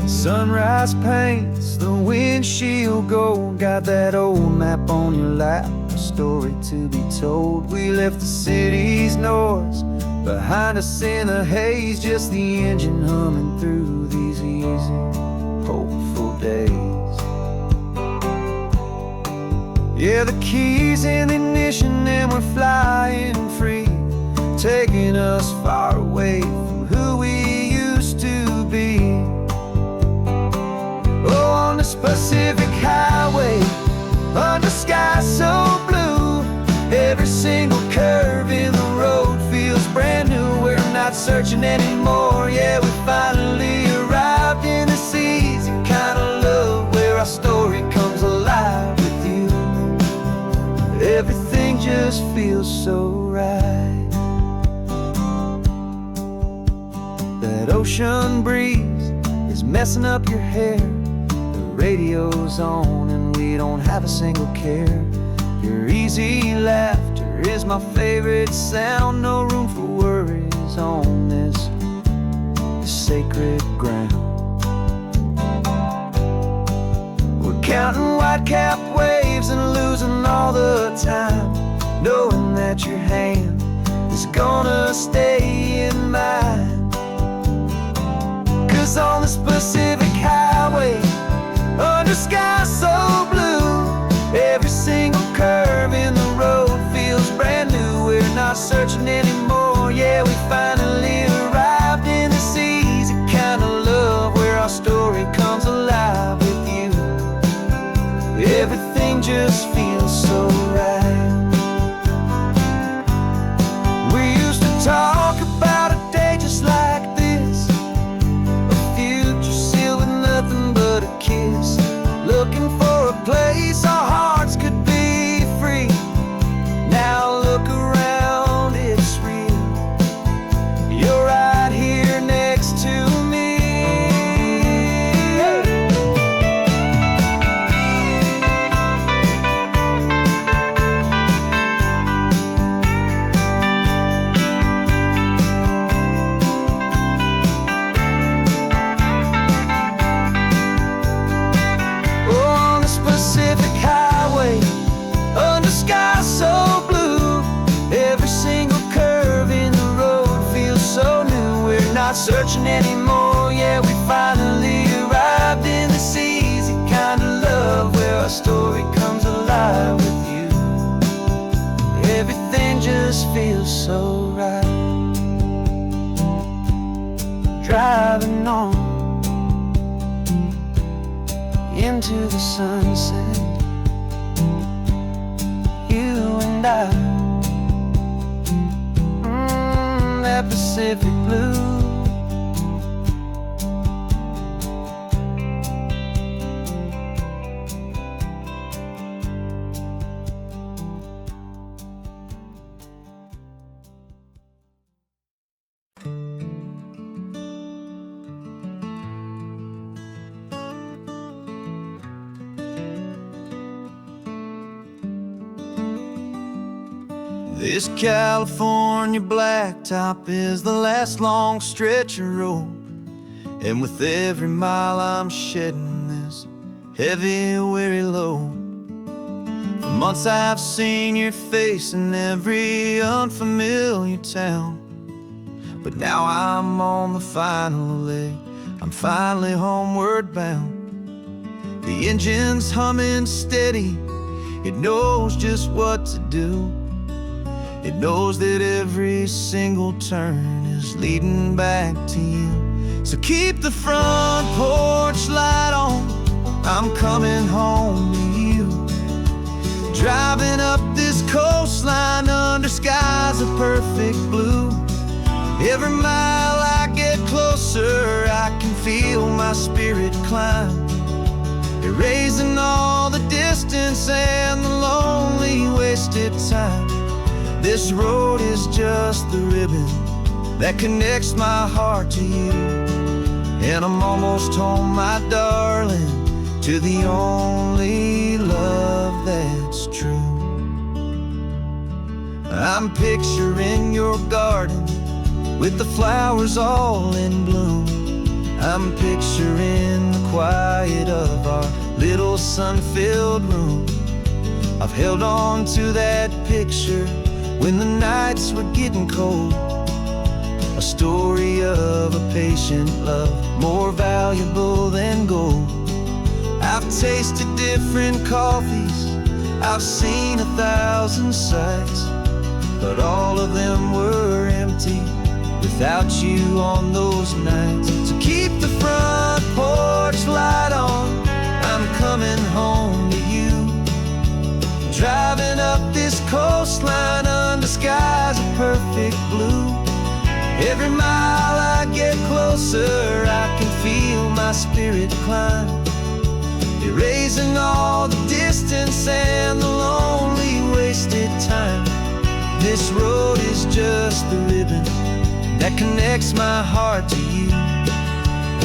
Sunrise paints the windshield gold. Got that old map on your lap, a story to be told. We left the city's noise behind us in the haze, just the engine humming through these easy, hopeful days. Yeah, the keys in the ignition and we're flying free, taking us far away from who we used to be. Oh, on this Pacific highway, under skies so blue, every single curve in the road feels brand new. We're not searching anymore, yeah, we finally arrived in this easy kind of love where our story comes alive with you. Everything just feels so right. That ocean breeze is messing up your hair, the radio's on and we don't have a single care. Your easy laughter is my favorite sound. No room for worries on this sacred ground. We're counting white-capped waves and losing all the time, knowing that your hand is gonna stay in mine. 'Cause on this Pacific highway, under skies so blue, every single curve in the road feels brand new. We're not searching anymore, yeah, we finally arrived in this easy kind of love where our story comes alive with you. Everything just feels so right. We used to talk about a day just like this, a future sealed with nothing but a kiss, looking for a place our hearts could be free. Now look around, it's real. You're right here next to me. On this Pacific highway, under skies so blue, every single curve in the road feels so new. We're not searching anymore, yeah, we finally arrived in this easy kind of love where our story comes alive with you. Everything just feels so right. Driving on into the sunset, you and I, that Pacific blue. This California blacktop is the last long stretch of road, and with every mile I'm shedding this heavy, weary load. For months I've seen your face in every unfamiliar town, but now I'm on the final leg, I'm finally homeward bound. The engine's humming steady, it knows just what to do. It knows that every single turn is leading back to you. So keep the front porch light on, I'm coming home to you. Driving up this coastline under skies of perfect blue. Every mile I get closer, I can feel my spirit climb, erasing all the distance and the lonely wasted time. This road is just the ribbon that connects my heart to you, and I'm almost home, my darling, to the only love that's true. I'm picturing your garden with the flowers all in bloom. I'm picturing the quiet of our little sun-filled room. I've held on to that picture when the nights were getting cold. A story of a patient love, more valuable than gold. I've tasted different coffees, I've seen 1,000 sights, but all of them were empty without you on those nights. So keep the front porch light on, I'm coming home to you. Driving up this coastline under skies of perfect blue. Every mile I get closer, I can feel my spirit climb, erasing all the distance and the lonely wasted time. This road is just the ribbon that connects my heart to you.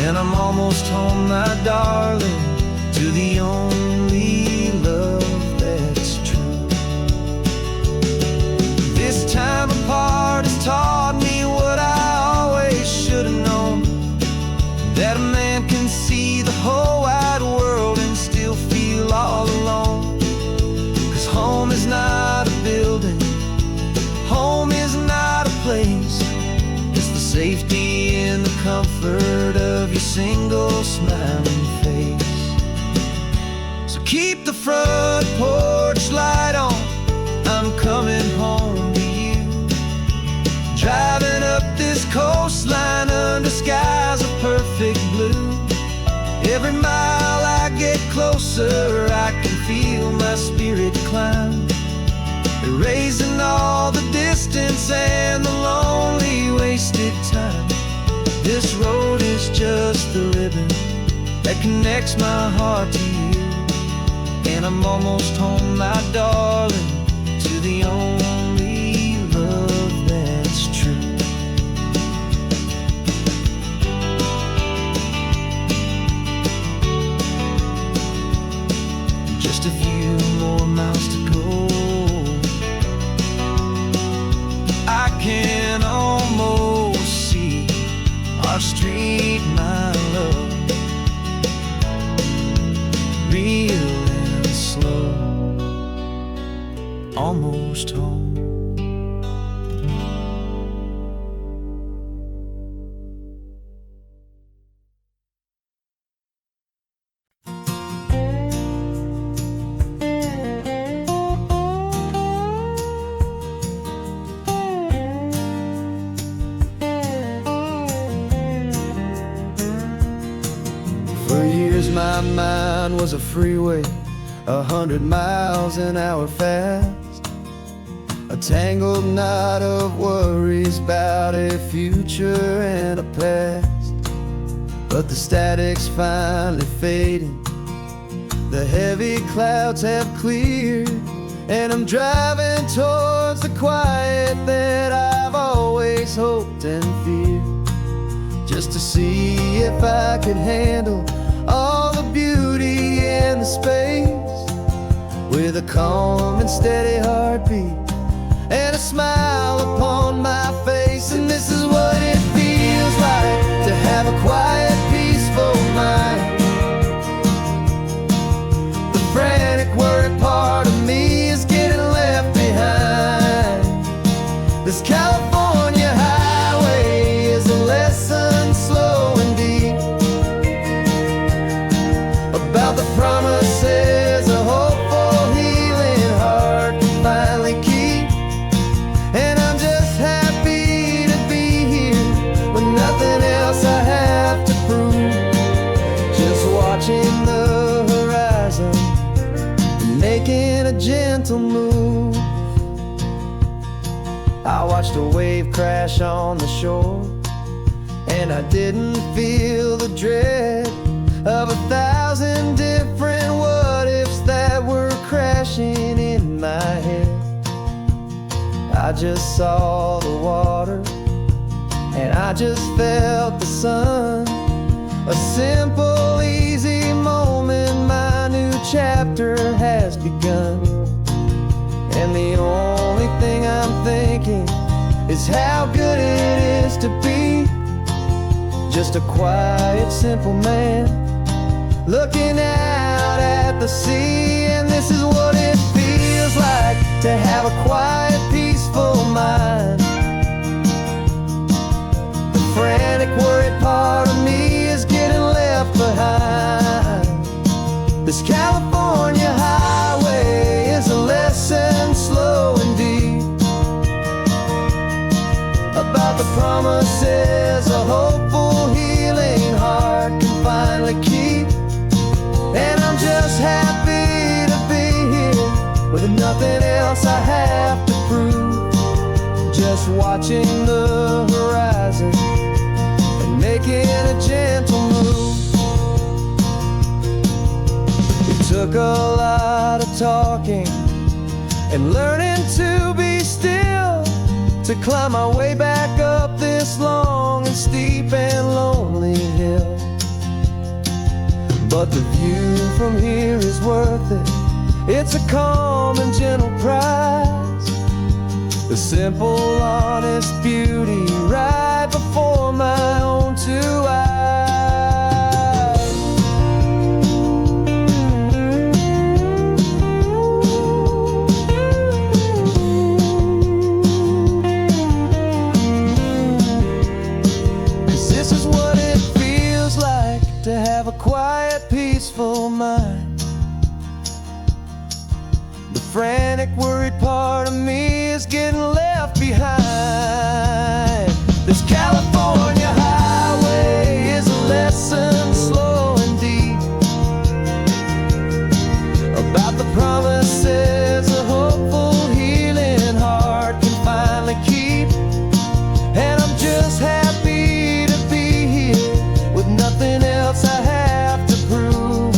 And I'm almost home, my darling, to the only love that's true. This time apart has taught me what I always should have known, that a man can see the whole wide world and still feel all alone. 'Cause home is not a building, home is not a place, it's the safety and the comfort of your single smiling face. So keep the front porch light on, I'm coming home to you. Driving up this coastline under skies of perfect blue. Every mile I get closer, I can feel my spirit climb, erasing all the distance and the lonely wasted time. This road is just the ribbon that connects my heart to you. And I'm almost home, my darling, to the only love that's true. Just a few more miles to go, I can almost see our street, my love, real and slow, almost home. For years my mind was a freeway, 100 miles an hour fast, a tangled knot of worries about a future and a past. But the static's finally fading, the heavy clouds have cleared, and I'm driving towards the quiet that I've always hoped and feared, just to see if I could handle all the beauty and the space, with a calm and steady heartbeat and a smile upon my face. And this is what it feels like to have a quiet, peaceful mind. The frantic, worried part of me is getting left behind. This California highway is a lesson slow and deep about the promises a hopeful, healing heart can finally keep. And I'm just happy to be here with nothing else I have to prove, just watching the horizon and making a gentle move. I watched a wave crash on the shore, and I didn't feel the dread of 1,000 different what-ifs that were crashing in my head. I just saw the water, and I just felt the sun. A simple, easy moment, my new chapter has begun. And the only thing I'm thinking is how good it is to be just a quiet, simple man looking out at the sea. And this is what it feels like to have a quiet, peaceful mind. The frantic, worried part of me is getting left behind. This California highway is a lesson, slow and deep, about the promises a hopeful, healing heart can finally keep. And I'm just happy to be here with nothing else I have to prove, just watching the horizon and making a gentle move. It took a lot of talking and learning to be still to climb my way back up this long and steep and lonely hill. But the view from here is worth it. It's a calm and gentle prize, the simple, honest beauty right before my own two eyes. 'Cause this is what it feels like to have a quiet, peaceful mind. The frantic, worried part of me is getting left behind. This California highway is a lesson, slow and deep, about the promises a hopeful, healing heart can finally keep. And I'm just happy to be here with nothing else I have to prove,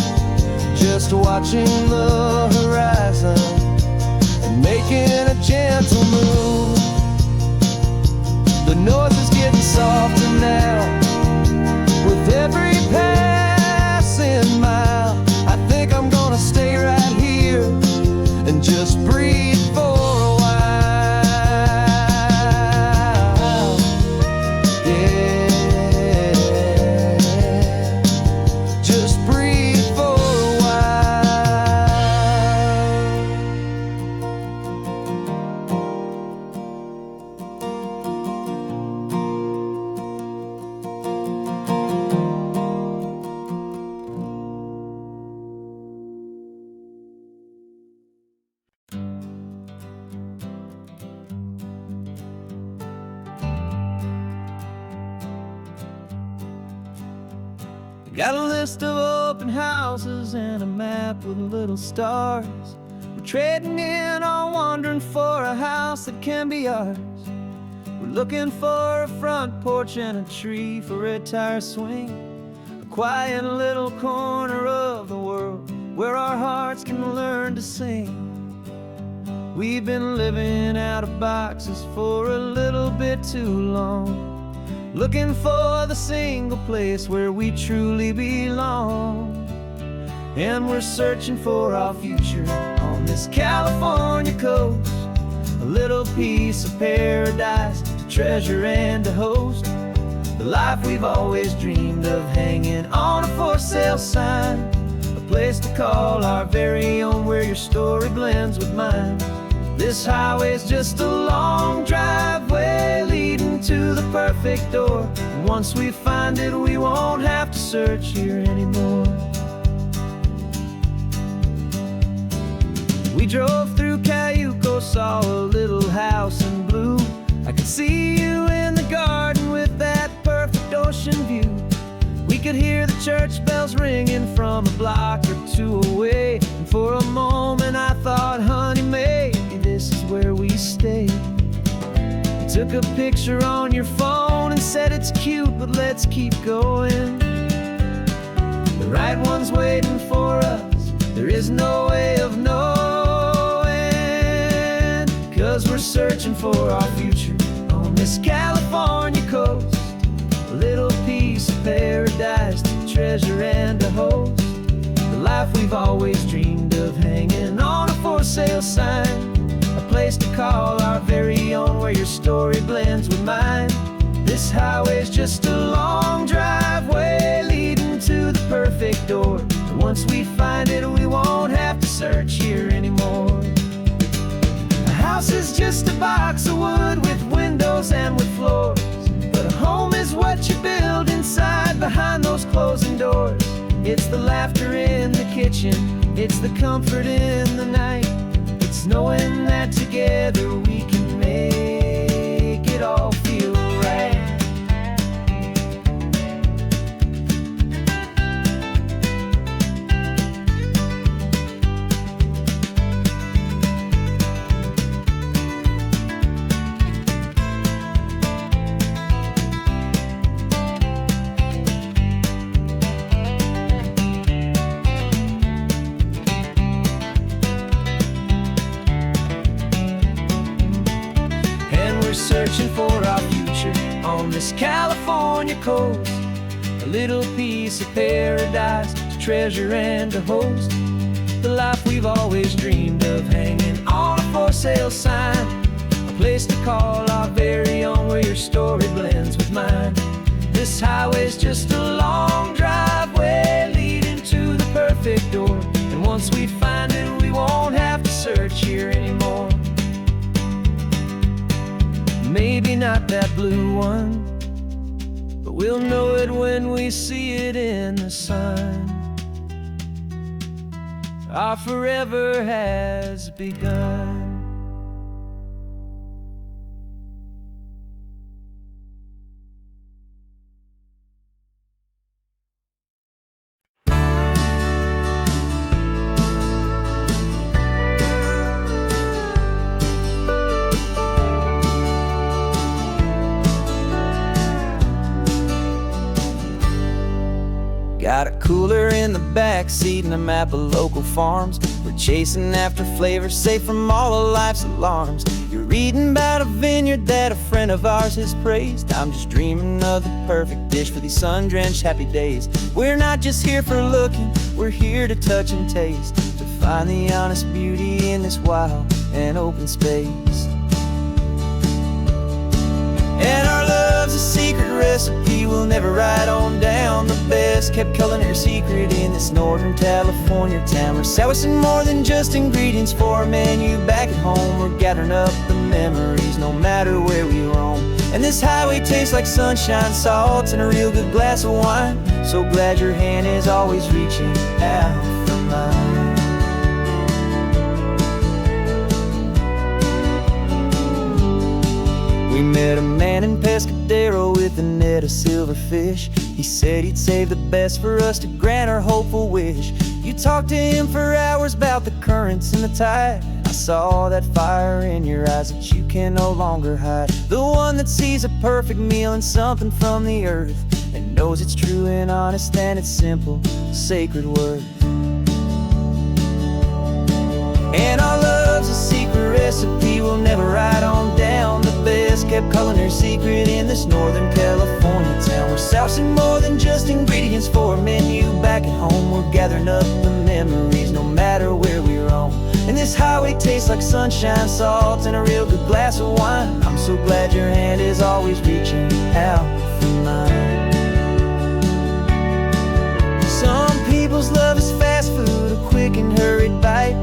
just watching the horizon and making a gentle move. The noise is getting softer now with every passing mile. I think I'm gonna stay right here and just breathe for a while. Yeah, just breathe for a while. Got a list of open houses and a map with little stars. We're trading in or wandering for a house that can be ours. We're looking for a front porch and a tree for a tire swing, a quiet little corner of the world where our hearts can learn to sing. We've been living out of boxes for a little bit too long, looking for the single place where we truly belong. And we're searching for our future on this California coast, a little piece of paradise to treasure and to host, the life we've always dreamed of hanging on a for sale sign, a place to call our very own where your story blends with mine. This highway's just a long driveway leading to the perfect door. And once we find it, we won't have to search here anymore. We drove through Cayuco, saw a little house in blue. I could see you in the garden with that perfect ocean view. We could hear the church bells ringing from a block or two away. And for a moment I thought, honey, maybe this is where we stay. You took a picture on your phone and said it's cute, but let's keep going. The right one's waiting for us, there is no way of knowing, 'cause we're searching for our future on this California coast, a little piece of paradise to treasure and to host, the life we've always dreamed of hanging on a for sale sign, a place to call our very own where your story blends with mine. This highway's just a long driveway leading to the perfect door. And once we find it, we won't have to search here anymore. A house is just a box of wood with windows and with floors. But a home is what you build inside behind those closing doors. It's the laughter in the kitchen, it's the comfort in the night. It's knowing that together we can make it all feel right. Searching for our future on this California coast, a little piece of paradise to treasure and to host. The life we've always dreamed of, hanging on a for sale sign, a place to call our very own, where your story blends with mine. This highway's just a long driveway leading to the perfect door. And once we find it, we won't have to search here anymore. Maybe not that blue one, but we'll know it when we see it in the sun. Our forever has begun. Got a cooler in the back seat and a map of local farms. We're chasing after flavor safe from all of life's alarms. You're reading about a vineyard that a friend of ours has praised. I'm just dreaming of the perfect dish for these sun-drenched happy days. We're not just here for looking, we're here to touch and taste, to find the honest beauty in this wild and open space. And our love's a secret recipe we'll never write on down. The best kept culinary secret in this Northern California town. We're sourcing more than just ingredients for a menu back at home. We're gathering up the memories no matter where we roam. And this highway tastes like sunshine, salt, and a real good glass of wine. So glad your hand is always reaching out for mine. We met a man in Pescadero with a net of silverfish. He said he'd save the best for us to grant our hopeful wish. You talked to him for hours about the currents and the tide. I saw that fire in your eyes that you can no longer hide. The one that sees a perfect meal in something from the earth, and knows it's true and honest and it's simple, sacred worth. And our love's a secret recipe we'll never write on down. The best kept culinary secret in this Northern California town. We're sourcing more than just ingredients for a menu back at home. We're gathering up the memories no matter where we roam. And this highway tastes like sunshine, salt, and a real good glass of wine. I'm so glad your hand is always reaching out for mine. Some people's love is fast food, a quick and hurried bite.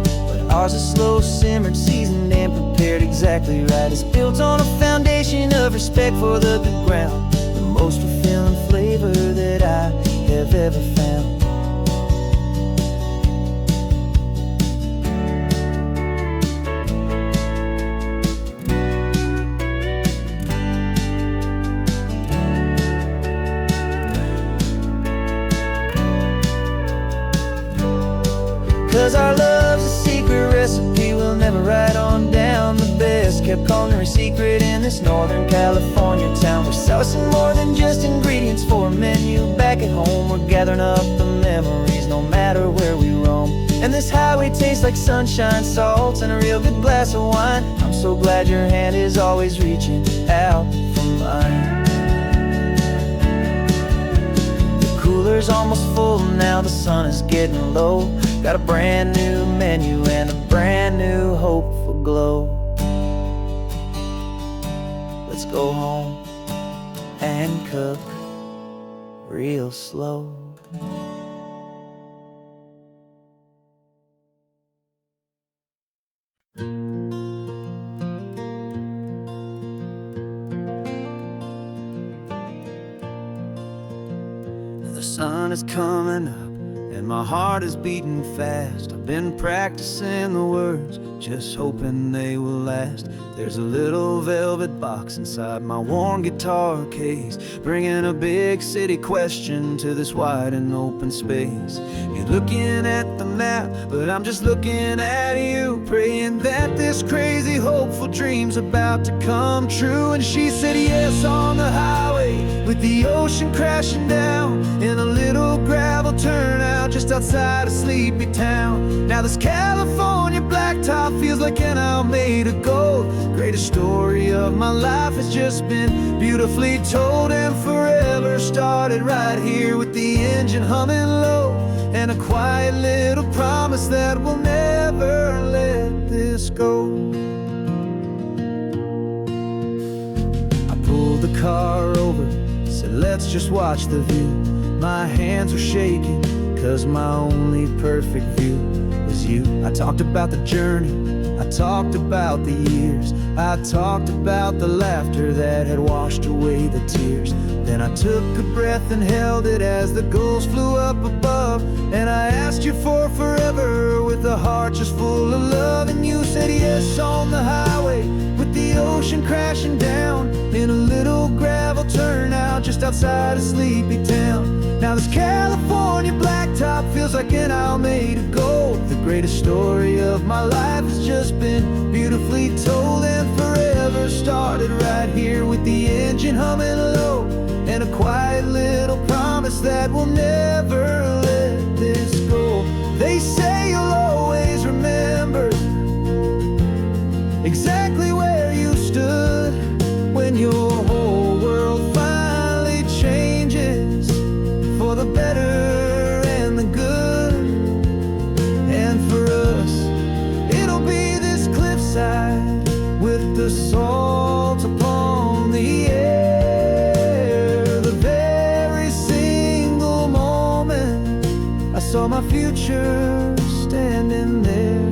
Ours is slow simmered, seasoned and prepared exactly right. It's built on a foundation of respect for the good ground, the most fulfilling flavor that I have ever found. 'Cause our love's a secret recipe we'll never write on down. The best kept culinary secret in this Northern California town. We're sourcing more than just ingredients for a menu back at home. We're gathering up the memories no matter where we roam. And this highway tastes like sunshine, salt, and a real good glass of wine. I'm so glad your hand is always reaching out for mine. The cooler's almost full now, the sun is getting low. Got a brand new menu and a brand new hopeful glow. Let's go home and cook real slow. The sun is coming up and my heart is beating fast. I've been practicing the words, just hoping they will last. There's a little velvet box inside my worn guitar case, bringing a big city question to this wide and open space. You're looking at the map, but I'm just looking at you, praying that this crazy hopeful dream's about to come true. And she said yes on the highway, with the ocean crashing down, in a little gravel turnout just outside a sleepy town. Now this California blacktop feels like an hour made of gold. Greatest story of my life has just been beautifully told, and forever started right here with the engine humming low, and a quiet little promise that we'll never let this go. I pulled the car over, said let's just watch the view. My hands were shaking, cause my only perfect view was you. I talked about the journey, I talked about the years, I talked about the laughter that had washed away the tears. Then I took a breath and held it as the gulls flew up above, and I asked you for forever with a heart just full of love. And you said yes on the highway, with the ocean crashing down, in a little gravel turnout just outside a sleepy town. Now this California blacktop feels like an hour made of gold. The greatest story of my life has just been beautifully told, and forever started right here with the engine humming low, and a quiet little promise that we'll never let this go. They say you'll always remember exactly where you stood when your whole world finally changes for the better and the good. And for us, it'll be this cliffside with the salt upon the air. The very single moment I saw my future standing there.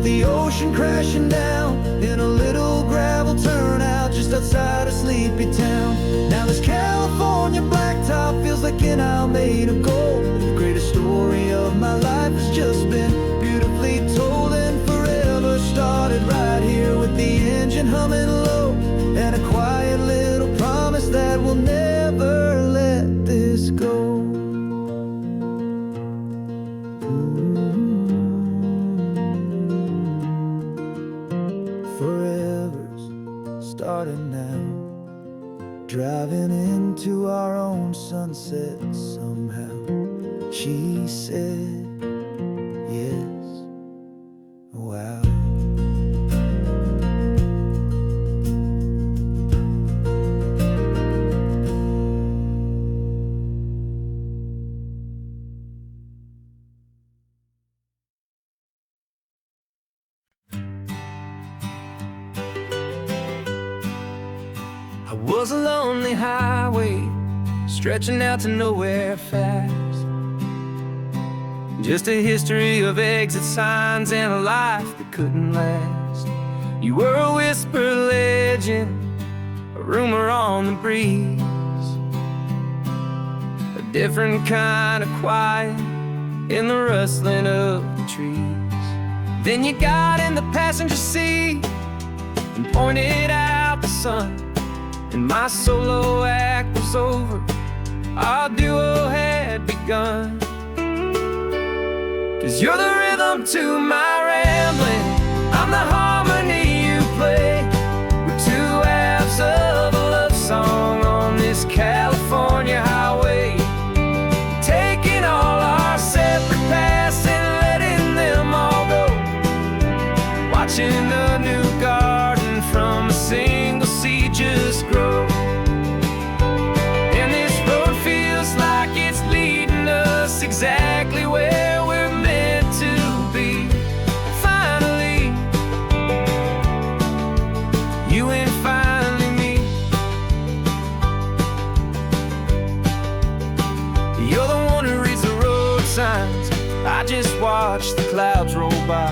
The ocean crashing down, in a little gravel turnout just outside a sleepy town. Now this California blacktop feels like an hour made of gold. The greatest story of my life has just been beautifully told, and forever started right here with the engine humming low, and a quiet little promise that we'll never let this go. Starting now, driving into our own sunset somehow. She said yes, wow. I was a lonely highway, stretching out to nowhere fast. Just a history of exit signs and a life that couldn't last. You were a whisper legend, a rumor on the breeze, a different kind of quiet in the rustling of the trees. Then you got in the passenger seat and pointed out the sun, and my solo act was over, our duo had begun. 'Cause you're the rhythm to my rambling, I'm the harmony you play. We're two halves of a love song on this California highway, taking all our separate paths and letting them all go, watching the new just watch the clouds roll by.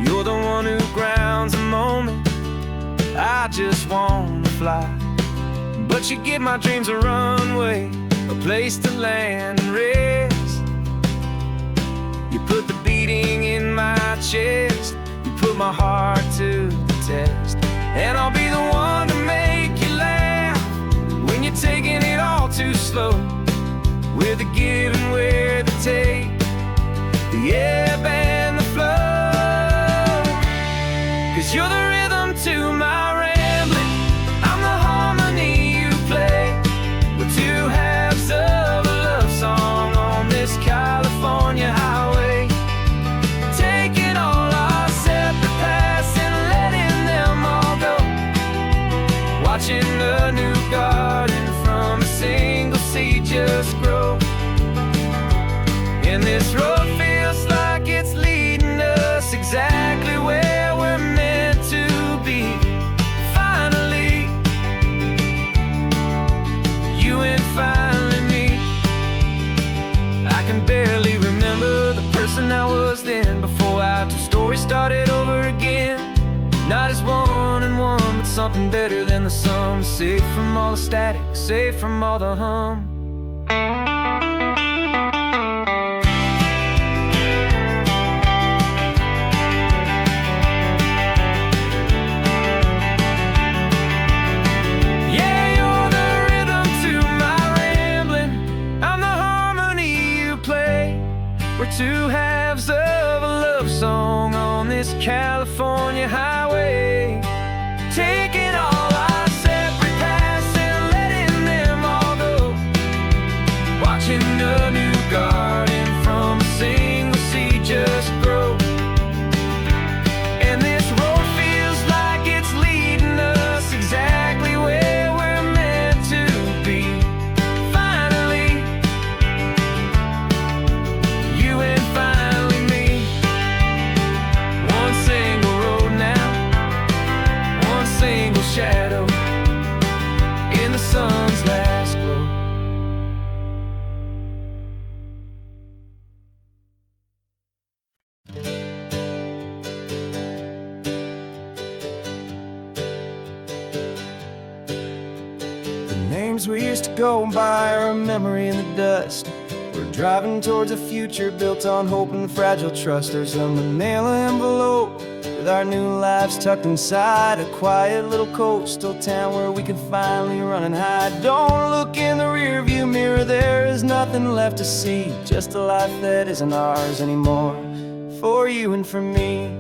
You're the one who grounds the moment. I just wanna fly, but you give my dreams a runway, a place to land and rest. You put the beating in my chest, you put my heart to the test. And I'll be the one to make you laugh when you're taking it all too slow. We're the give and we're the take, the ebb and the flow. 'Cause you're the rhythm to my rambling, I'm the harmony you play. We're two halves of a love song on this California highway, taking all our separate paths and letting them all go. Watching a new garden from a single seed just grow. And this road feels like it's leading us exactly where we're meant to be. Finally, you and finally me. I can barely remember the person I was then, before our two stories started over again. Not as one and one, but something better than the sum. Safe from all the static, safe from all the hum. We're two halves of a love song on this California highway, taking all our separate paths and letting them all go. Watching a new garden from a single seed just grow. And this road feels like it's leading us exactly where we're meant to be. Finally, you and finally me. One single road now, one single shadow in the sun's last glow. The names we used to go by are a memory in the dust. We're driving towards a future built on hope and fragile trust. There's a manila envelope with our new lives tucked inside, a quiet little coastal town where we can finally run and hide. Don't look in the rearview mirror, there is nothing left to see, just a life that isn't ours anymore, for you and for me.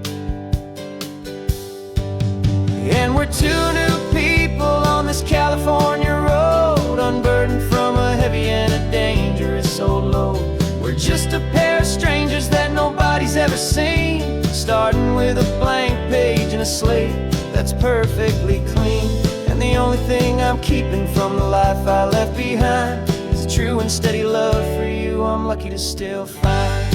And we're two new people on this California road, unburdened from a heavy and a dangerous old load. We're just a pair of strangers that nobody's ever seen, starting with a blank page and a slate that's perfectly clean. And the only thing I'm keeping from the life I left behind is a true and steady love for you I'm lucky to still find.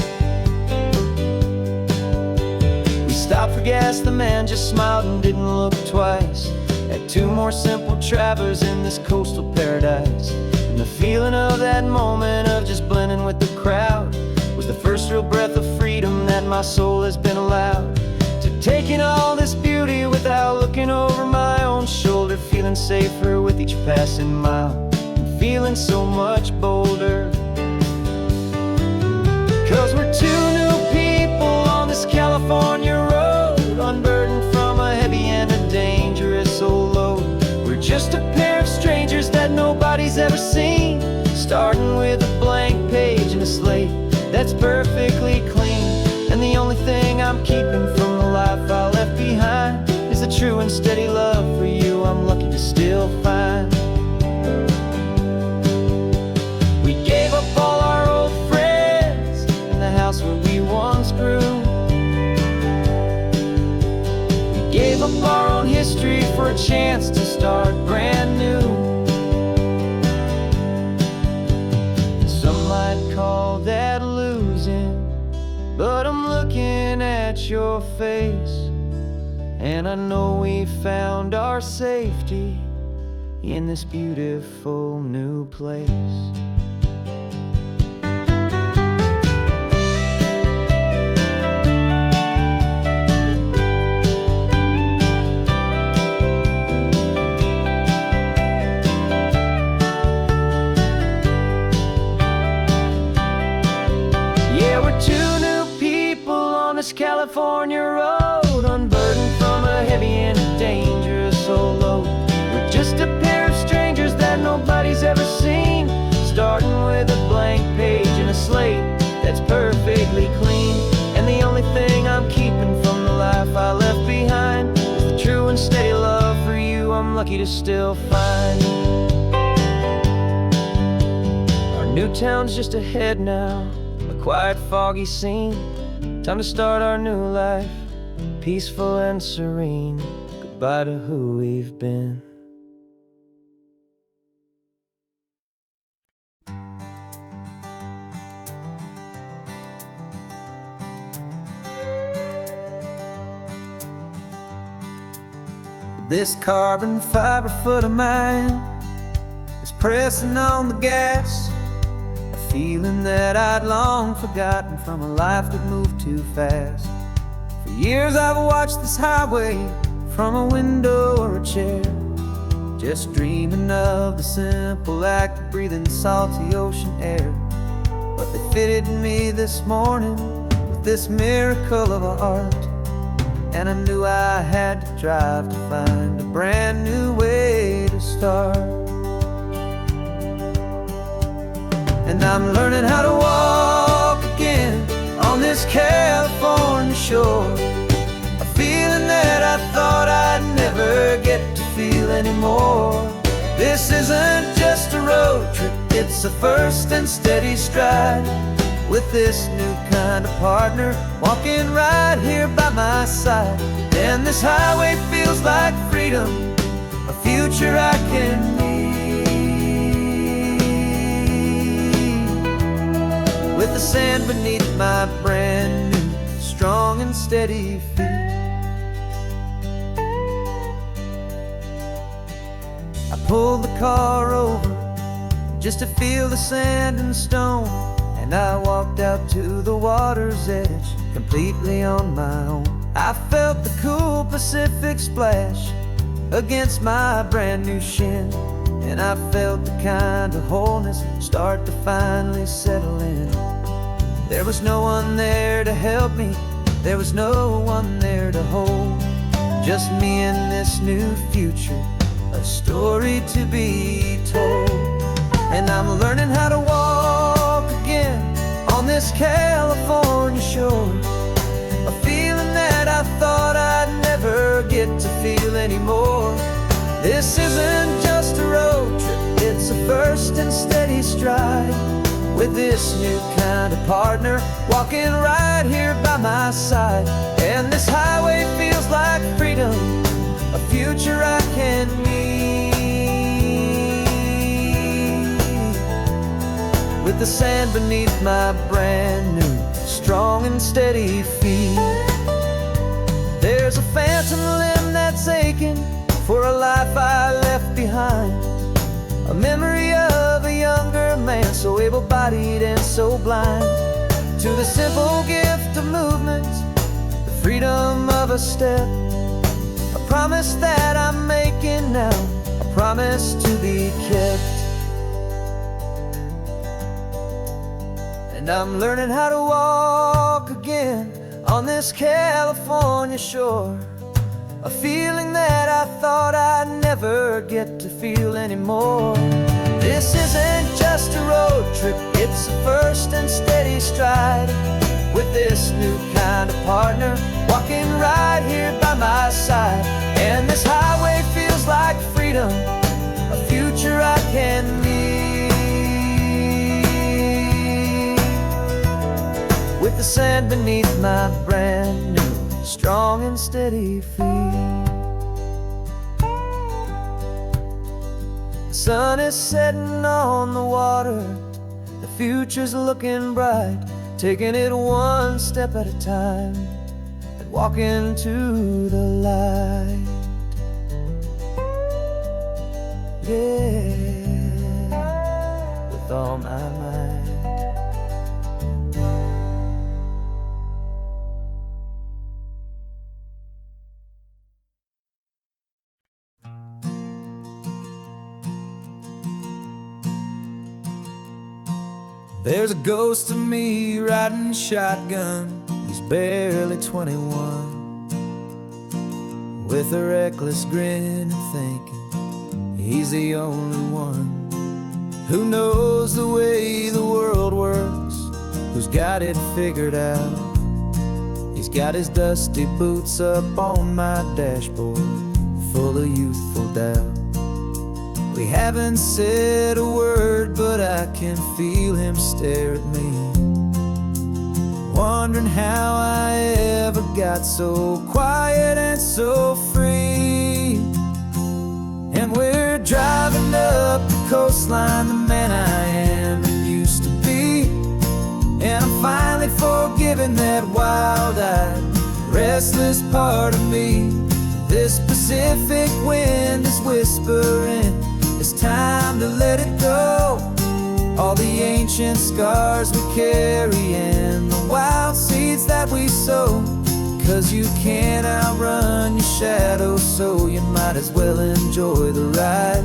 We stopped for gas, the man just smiled and didn't look twice. Had two more simple travelers in this coastal paradise. And the feeling of that moment of just blending with the crowd was the first real breath of freedom that my soul has been allowed to take in all this beauty without looking over my own shoulder, feeling safer with each passing mile and feeling so much bolder. 'Cause we're two new people on this California road, unburdened from a heavy and a dangerous old load. We're just a pair of strangers that nobody's ever seen, starting with a blank page and a slate that's perfectly clean. And the only thing I'm keeping from the life I left behind is a true and steady love for you I'm lucky to still find. We gave up all our old friends in the house where we once grew. We gave up our own history for a chance to start brand new. Some might call that losing, but I'm looking at your face, and I know we found our safety in this beautiful new place. ever seen. Starting with a blank page and a slate that's perfectly clean. And the only thing I'm keeping from the life I left behind is the true and steady love for you I'm lucky to still find. Our new town's just ahead now, a quiet, foggy scene. Time to start our new life, peaceful and serene. Goodbye to who we've been. This carbon fiber foot of mine is pressing on the gas, a feeling that I'd long forgotten from a life that moved too fast. For years I've watched this highway from a window or a chair, just dreaming of the simple act of breathing salty ocean air. But they fitted me this morning with this miracle of art, and I knew I had to drive to find a brand new way to start. And I'm learning how to walk again on this California shore, a feeling that I thought I'd never get to feel anymore. This isn't just a road trip, it's a first and steady stride, with this new kind of partner walking right here by my side. And this highway feels like freedom, a future I can need, with the sand beneath my brand new strong and steady feet. I pulled the car over just to feel the sand and stone, and I walked out to the water's edge, completely on my own. I felt the cool Pacific splash against my brand new shin, and I felt the kind of wholeness start to finally settle in. There was no one there to help me, there was no one there to hold, just me and this new future, a story to be told. And I'm learning how to walk again on this California shore, a feeling that I thought I'd never get to feel anymore. This isn't just a road trip, it's a first and steady stride, with this new kind of partner walking right here by my side. And this highway feels like freedom, a future I can need, with the sand beneath my brand new strong and steady feet. There's a phantom limb that's aching for a life I left behind, a memory of a younger man so able-bodied and so blind, to the simple gift of movement, the freedom of a step, a promise that I'm making now, a promise to be kept. And I'm learning how to walk again on this California shore, a feeling that I thought I'd never get to feel anymore. This isn't just a road trip, it's a first and steady stride, with this new kind of partner walking right here by my side. And this highway feels like freedom, a future I can need, with the sand beneath my brand new strong and steady feet. The sun is setting on the water, the future's looking bright, taking it one step at a time and walking to the light. Yeah, with all my might. There's a ghost of me riding shotgun, he's barely 21, with a reckless grin and thinking he's the only one. Who knows the way the world works? Who's got it figured out? He's got his dusty boots up on my dashboard, full of youthful doubt. We haven't said a word, but I can feel him stare at me, wondering how I ever got so quiet and so free. And we're driving up the coastline, the man I am and used to be. And I'm finally forgiving that wild-eyed, restless part of me. This Pacific wind is whispering, it's time to let it go. All the ancient scars we carry and the wild seeds that we sow. 'Cause you can't outrun your shadow, so you might as well enjoy the ride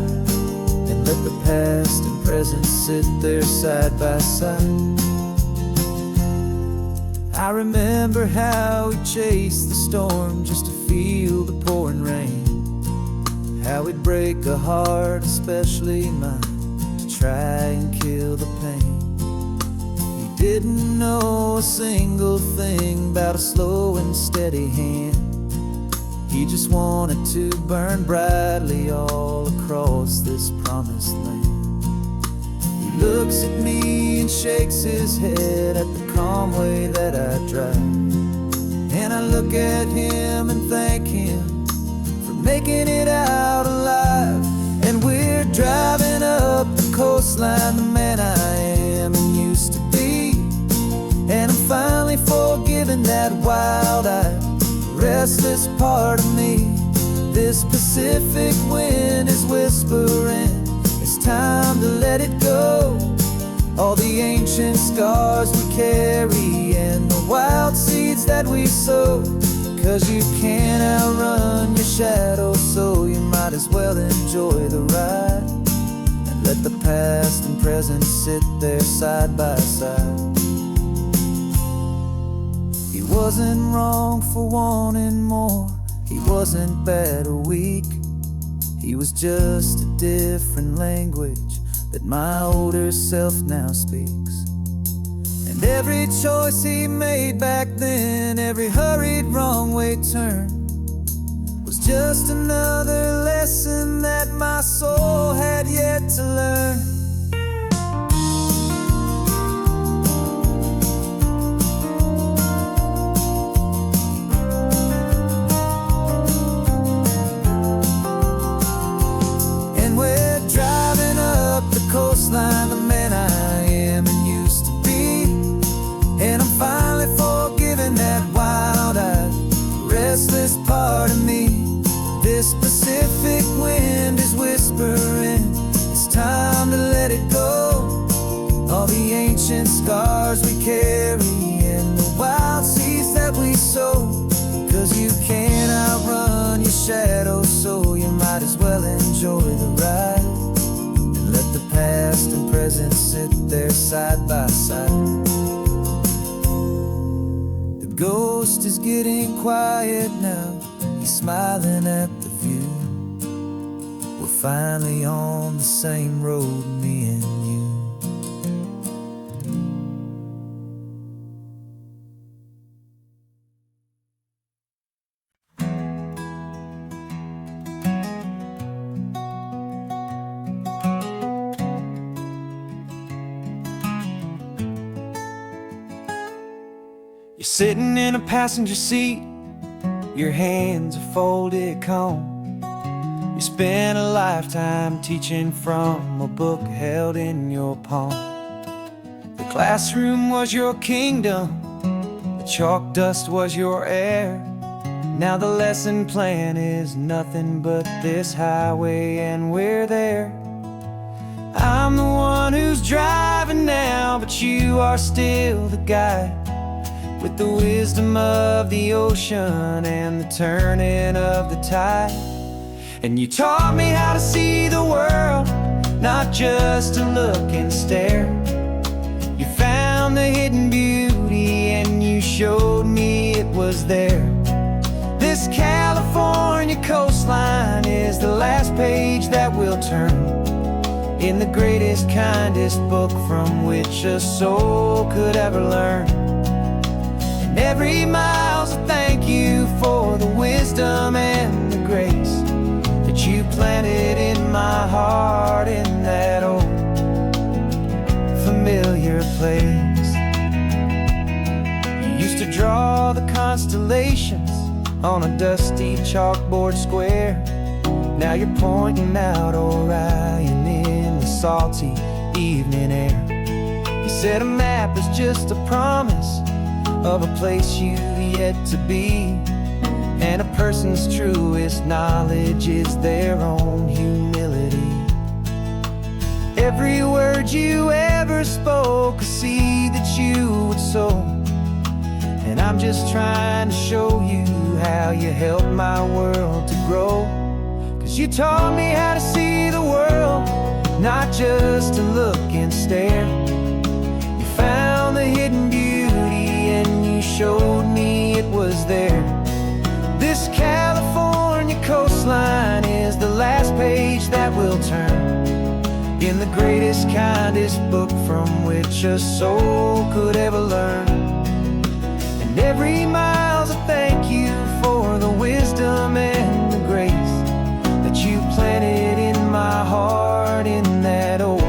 and let the past and present sit there side by side. I remember how we chased the storm just to feel the pouring rain, how we'd break a heart, especially mine, to try and kill the pain. He didn't know a single thing about a slow and steady hand. He just wanted to burn brightly all across this promised land. He looks at me and shakes his head at the calm way that I drive, and I look at him and thank him for making it out alive. And we're driving up the coastline, the man I am and used to be. And I'm finally forgiving that wild-eyed, restless part of me. This Pacific wind is whispering, it's time to let it go. All the ancient scars we carry and the wild seeds that we sow. 'Cause you can't outrun your shadow, so you might as well enjoy the ride and let the past and present sit there side by side. He wasn't wrong for wanting more, he wasn't bad or weak. He was just a different language that my older self now speaks. And every choice he made back then, every hurried wrong way turn, was just another lesson that my soul had yet to learn. Coastline, the man I am and used to be. And I'm finally forgiving that wild-eyed, restless part of me. This Pacific wind is whispering, it's time to let it go. All the ancient scars we carry and the wild seeds that we sow. 'Cause you can't outrun your shadow, so you might as well enjoy the ride. Let the past and present sit there side by side. The ghost is getting quiet now, he's smiling at the view. We're finally on the same road, me and you. You're sitting in a passenger seat, your hands are folded calm. You spent a lifetime teaching from a book held in your palm. The classroom was your kingdom, the chalk dust was your air. Now the lesson plan is nothing but this highway and we're there. I'm the one who's driving now, but you are still the guide, with the wisdom of the ocean and the turning of the tide. And you taught me how to see the world, not just to look and stare. You found the hidden beauty and you showed me it was there. This California coastline is the last page that we'll turn. in the greatest, kindest book from which a soul could ever learn. And every mile's a thank you for the wisdom and the grace that you planted in my heart in that old familiar place. You used to draw the constellations on a dusty chalkboard square. Now you're pointing out Orion in the salty evening air. You said a map is just a promise of a place you've yet to be, and a person's truest knowledge is their own humility. Every word you ever spoke, a seed that you would sow, and I'm just trying to show you how you helped my world to grow. 'Cause you taught me how to see the world, not just to look and stare. You found the hidden beauty and you showed me it was there. This California coastline is the last page that we'll turn in the greatest, kindest book from which a soul could ever learn. And every mile's a thank you for the wisdom and the grace that you planted in my heart in that old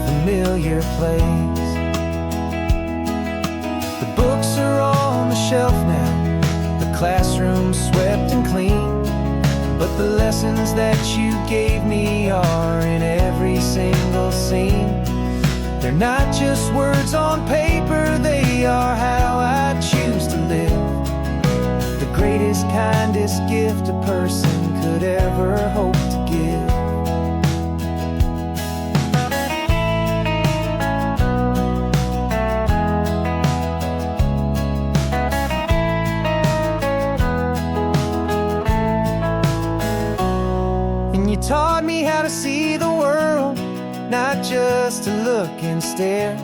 familiar place. The books are on the shelf now, the classroom swept and clean, but the lessons that you gave me are in every single scene. They're not just words on paper, they are how I choose to live. The greatest, kindest gift a person could ever hope to give. And you taught me how to see the world, not just to look and stare.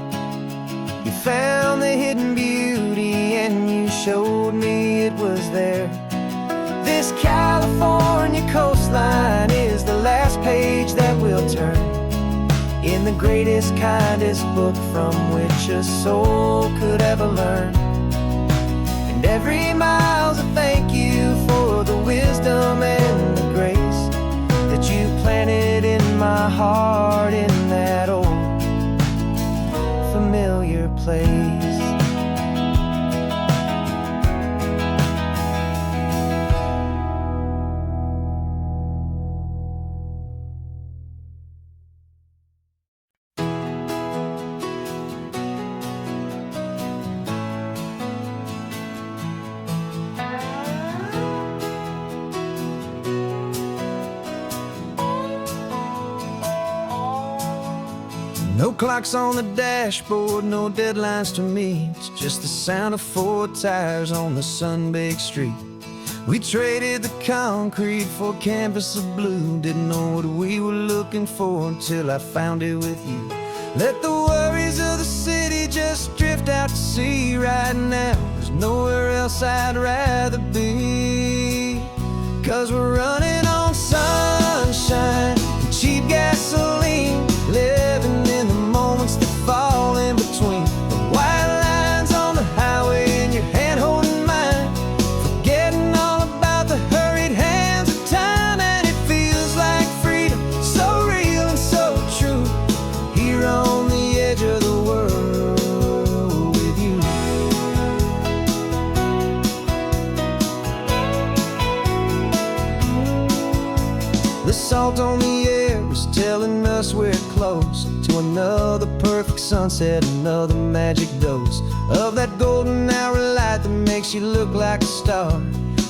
You found the hidden beauty and you showed me it was there. This California coastline is the last page that we'll turn in the greatest, kindest book from which a soul could ever learn. And every mile's a thank you for the wisdom and the grace that you planted in my heart in that old familiar place. No clocks on the dashboard, no deadlines to meet, just the sound of 4 tires on the sun-baked street. We traded the concrete for a canvas of blue. Didn't know what we were looking for until I found it with you. Let the worries of the city just drift out to sea. Right now, there's nowhere else I'd rather be. 'Cause we're running on sunshine and cheap gasoline, living in the moments that fall in between. The white lines on the highway and your hand holding mine, forgetting all about the hurried hands of time. And it feels like freedom, so real and so true, here on the edge of the world with you. The salt on the air is telling us we're close to another perfect sunset, another magic dose of that golden hour light that makes you look like a star,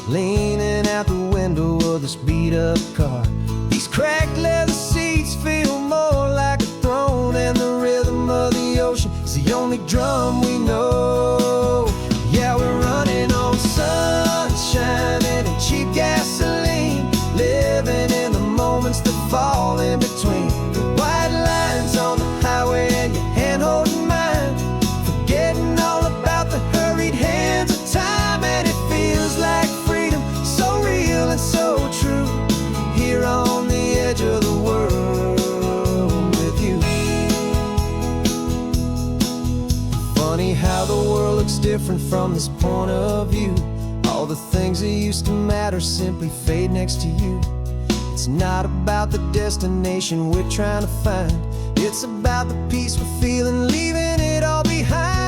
leaning out the window of this beat-up car. These cracked leather seats feel more like a throne, and the rhythm of the ocean is the only drum we know. Yeah, we're running on sunshine and cheap gasoline, living in the moments that fall in between. The white lines on the highway and your hand holding mine, forgetting all about the hurried hands of time. And it feels like freedom, so real and so true, here on the edge of the world. different from this point of view. All the things that used to matter simply fade next to you. It's not about the destination we're trying to find. It's about the peace we're feeling, leaving it all behind.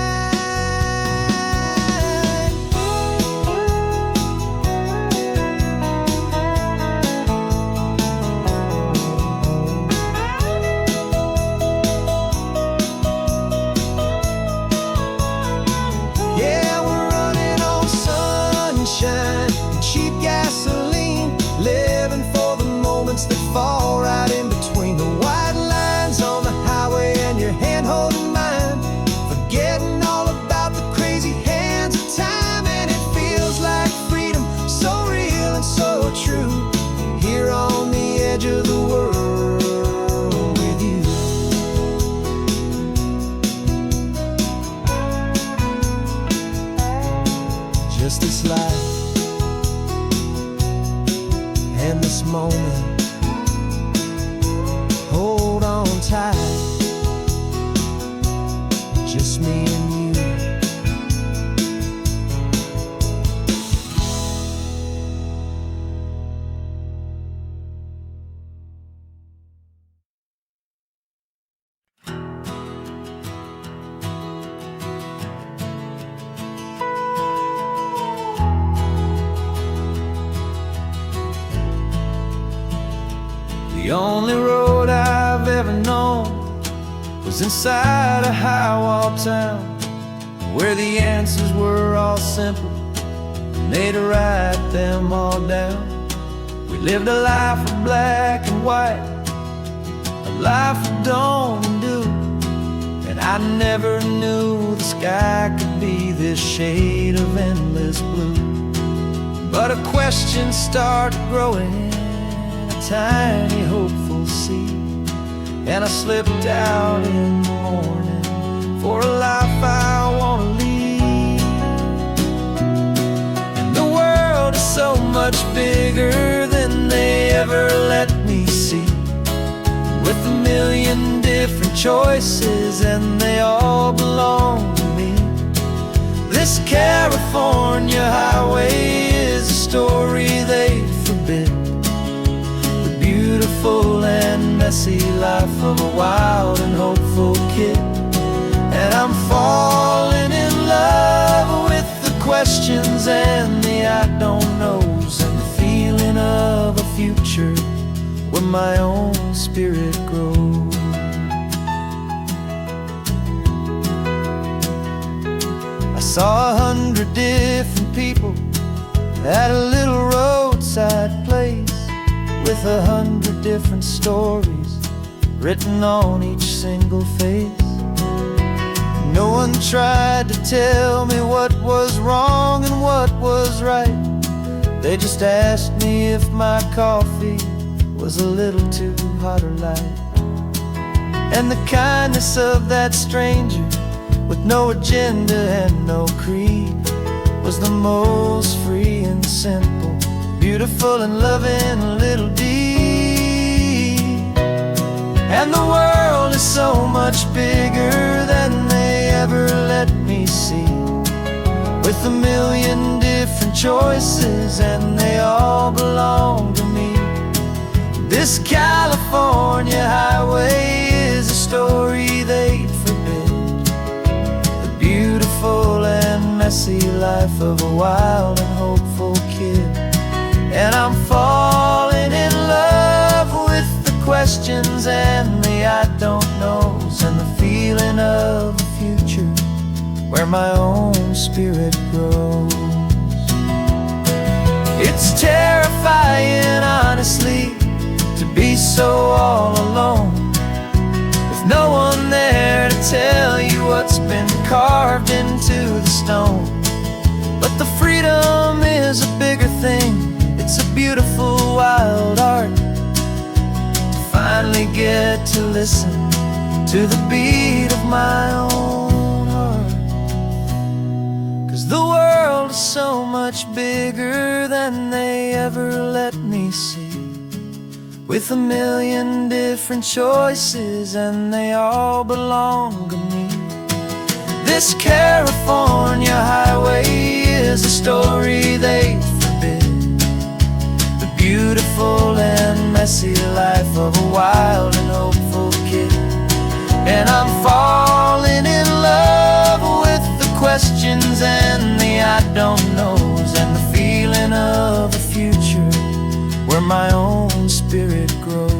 Yeah, we're running on sunshine and cheap gasoline, living for the moments that fall right in between the white lines on the highway and your hand holding mine, forgetting all about the crazy hands of time. And it feels like freedom, so real and so true, here on the edge of the world with you. Just this life and this moment, hold on tight, just me and you. The only road I've ever known was inside a high-wall town, where the answers were all simple and they'd write them all down. We lived a life of black and white, a life of dawn and dew, and I never knew the sky could be this shade of endless blue. But a question started growing, tiny hopeful seed, and I slipped out in the morning for a life I want to lead. And the world is so much bigger than they ever let me see, with a million different choices and they all belong to me. This California highway is a story they forbid, beautiful and messy life of a wild and hopeful kid. And I'm falling in love with the questions and the I don't knows, and the feeling of a future where my own spirit grows. I saw 100 different people at a little roadside place, with 100 different stories written on each single face. No one tried to tell me what was wrong and what was right. They just asked me if my coffee was a little too hot or light. And the kindness of that stranger, with no agenda and no creed, was the most free and simple, beautiful and loving little deed. And the world is so much bigger than they ever let me see, with a million different choices and they all belong to me. This California highway is a story they'd forbid, the beautiful and messy life of a wild and hopeful kid. And I'm falling in love with the questions and the I don't knows, and the feeling of a future where my own spirit grows. It's terrifying, honestly, to be so all alone, with no one there to tell you what's been carved into the stone. But the freedom is a bigger thing, it's a beautiful wild art, to finally get to listen to the beat of my own heart. 'Cause the world is so much bigger than they ever let me see, with a million different choices and they all belong to me. This California highway is a story they forbid, the beautiful and messy life of a wild and hopeful kid. And I'm falling in love with the questions and the I don't knows, and the feeling of a future where my own spirit grows.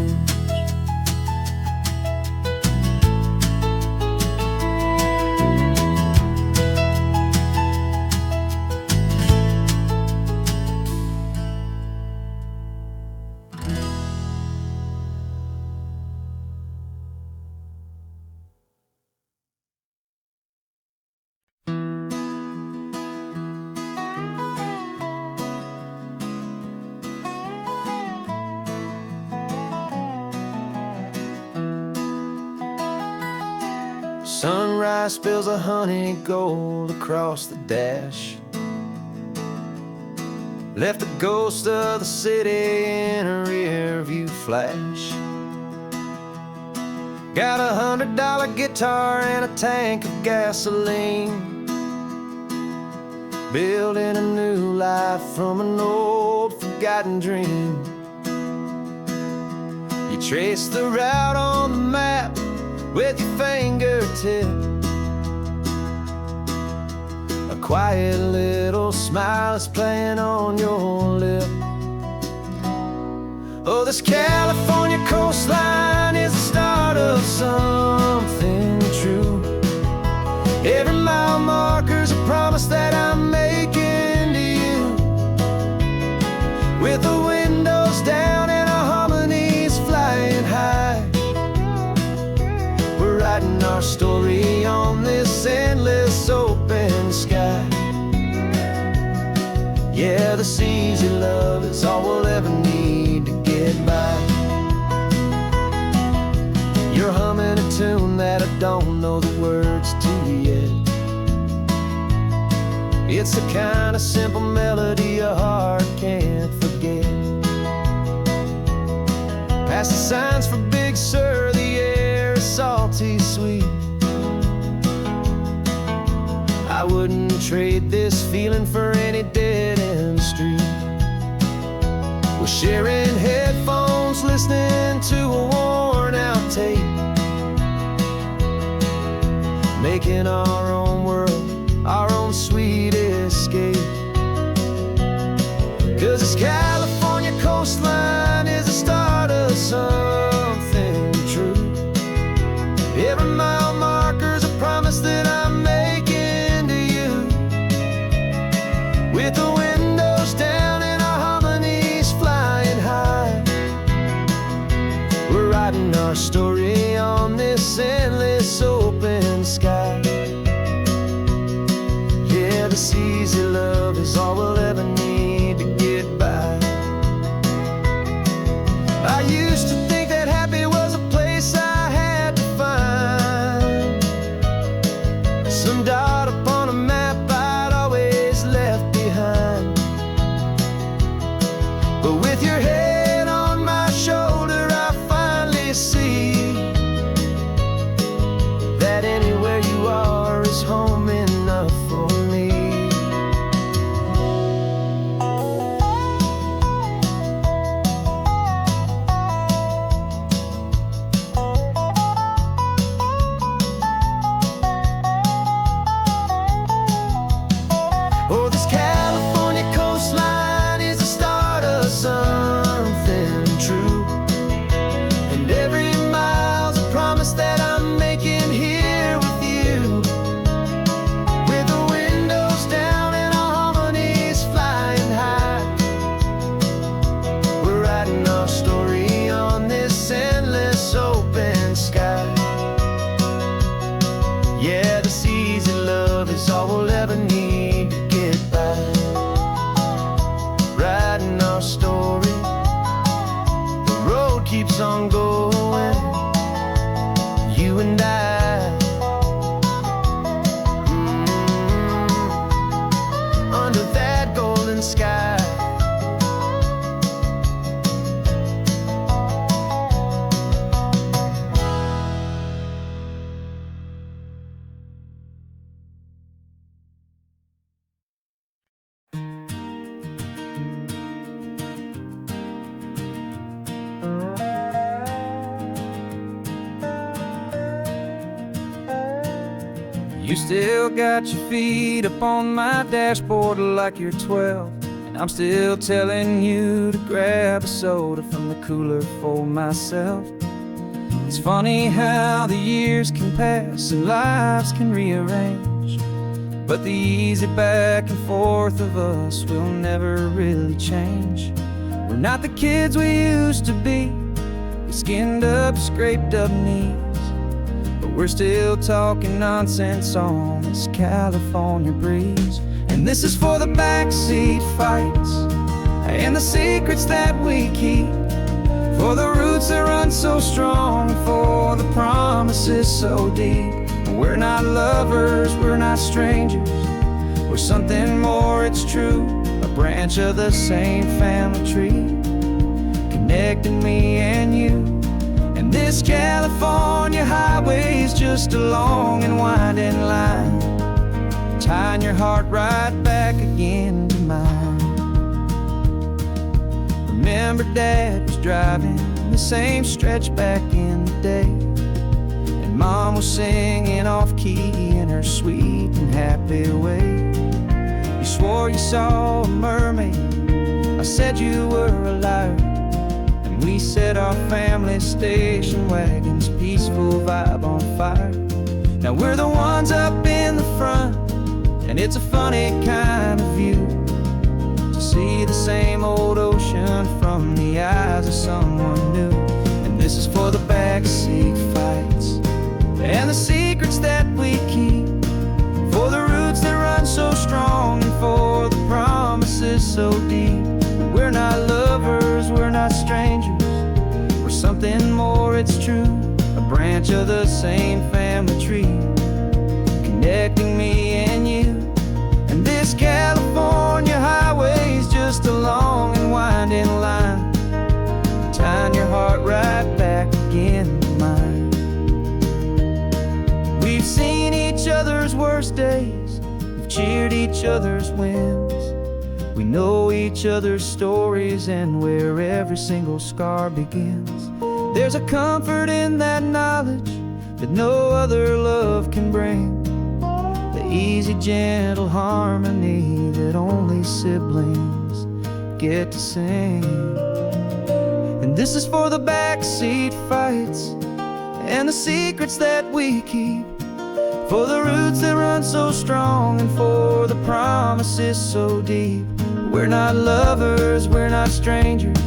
Sunrise spills a honey gold across the dash, left the ghost of the city in a rear view flash. Got a $100 guitar and a tank of gasoline, building a new life from an old forgotten dream. You trace the route on the map with your fingertip, a quiet little smile is playing on your lip. Oh, this California coastline is the start of something true. Every mile marker's a promise that I'm making to you, with the windows down and our harmonies flying high. We're writing our story on this endless open sky. Yeah, this easy love is all we'll ever need to get by. You're humming a tune that I don't know the words to yet. It's the kind of simple melody your heart can't forget. Past the signs for Big Sur, the air is salty sweet. I wouldn't trade this feeling for any dead-end street. We're sharing headphones, listening to a worn-out tape, making our own world, our own sweet escape. 'Cause this California coastline is the start of something true. Every mile marker's a promise that I'm making to you, with the windows down and our harmonies flying high. We're writing our story on this endless open sky. Yeah, this easy love is all we'll ever need to get by. I used to think that happy was a place I had to find, some dot upon a map I'd always left behind. But with your head on my shoulder, I finally see that anywhere you are is home enough for me. Oh, this California coastline is the start of something true, and every mile You still got your feet up on my dashboard like you're 12, and I'm still telling you to grab a soda from the cooler for myself. It's funny how the years can pass and lives can rearrange, but the easy back and forth of us will never really change. We're not the kids we used to be, with skinned up, scraped up knees, but we're still talking nonsense on this California breeze. And this is for the backseat fights and the secrets that we keep, for the roots that run so strong, for the promises so deep. We're not lovers, we're not strangers, we're something more, it's true. A branch of the same family tree, connecting me and you. And this California highway's just a long and winding line, tying your heart right back again to mine. Remember Dad was driving the same stretch back in the day, and Mom was singing off-key in her sweet and happy way. You swore you saw a mermaid, I said you were a liar, and we set our family station wagon's peaceful vibe on fire. Now we're the ones up in the front, and it's a funny kind of view to see the same old ocean from the eyes of someone new. And this is for the backseat fights and the secrets that we keep, for the roots that run so strong, and for the promises so deep. We're not lovers, we're not strangers, we're something more, it's true. A branch of the same family tree, connecting me and you. And this California highway's just a long and winding line, tying your heart right back again to mine. We've seen each other's worst days, we've cheered each other's wins, we know each other's stories and where every single scar begins. There's a comfort in that knowledge that no other love can bring, the easy, gentle harmony that only siblings get to sing. And this is for the backseat fights and the secrets that we keep, for the roots that run so strong, and for the promises so deep. We're not lovers, we're not strangers,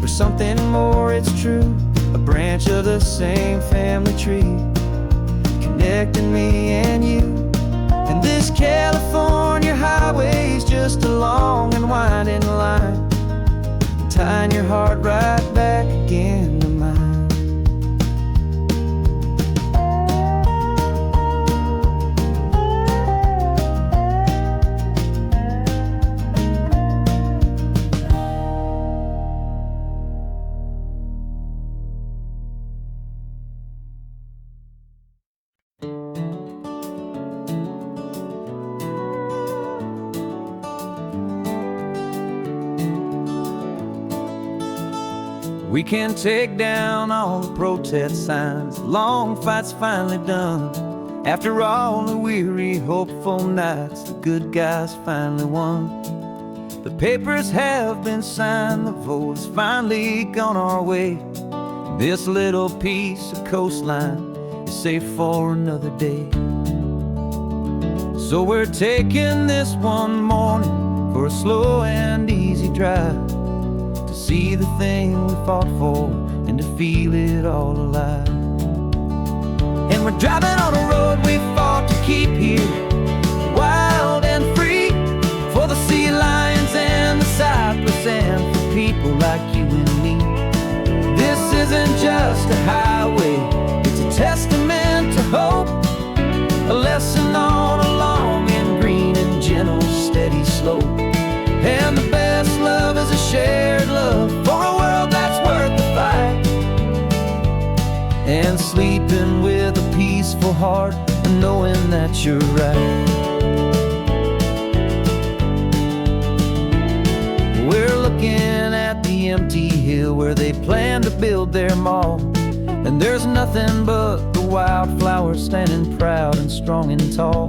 we're something more, it's true. A branch of the same family tree, connecting me and you. And this California highway's just a long and winding line, tying your heart right back again to mine. We can take down all the protest signs, long fights finally done. After all the weary, hopeful nights, the good guys finally won. The papers have been signed, the vote has finally gone our way. This little piece of coastline is safe for another day. So we're taking this one morning for a slow and easy drive, to see the thing we fought for and to feel it all alive. And we're driving on a road we fought to keep here, wild and free, for the sea lions and the cypress and for people like you and me. This isn't just a highway, it's a testament to hope, a lesson on a long and green and gentle steady slope. And the best love is a shared love for a world that's worth the fight, and sleeping with a peaceful heart and knowing that you're right. We're looking at the empty hill where they plan to build their mall, and there's nothing but the wildflower standing proud and strong and tall.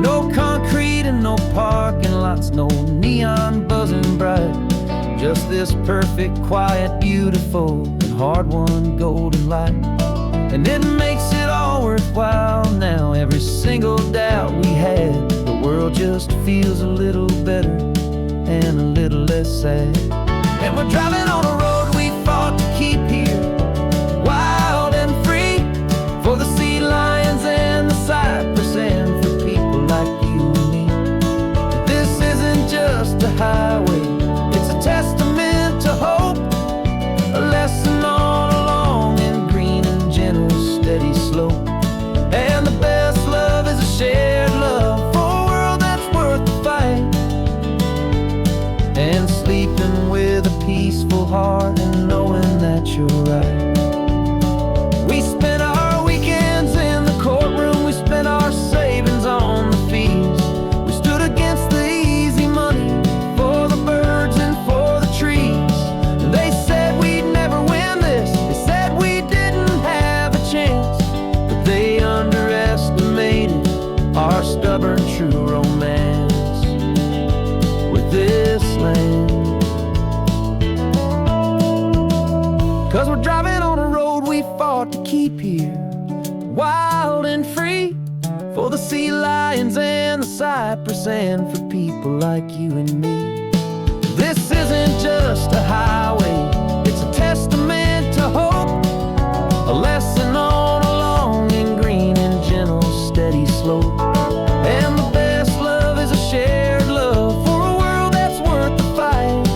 No concrete and no parking lots, no neon buzzing bright. Just this perfect, quiet, beautiful, and hard-won golden light. And it makes it all worthwhile now. Every single doubt we had, the world just feels a little better and a little less sad. And we're driving on a road we fought to keep here, wild and free, for the sea lions and the cypress and for people like you and me. This isn't just a highway, it's a testament to hope, a lesson all along in green and gentle, steady slope. And the best love is a shared love for a world that's worth the fight. And sleeping with a peaceful heart and knowing that you're right. We spent our weekends in the courtroom, we spent our savings on the fees. We stood against the easy money for the birds and for the trees. They said we'd never win this, they said we didn't have a chance, but they underestimated our stubborn true romance with this land. 'Cause we're driving on a road we fought to keep here, wild and free, for the sea lions and the cypress and for people like you and me. This isn't just a highway, it's a testament to hope, a lesson on along in green and gentle, steady slope. And the best love is a shared love for a world that's worth the fight.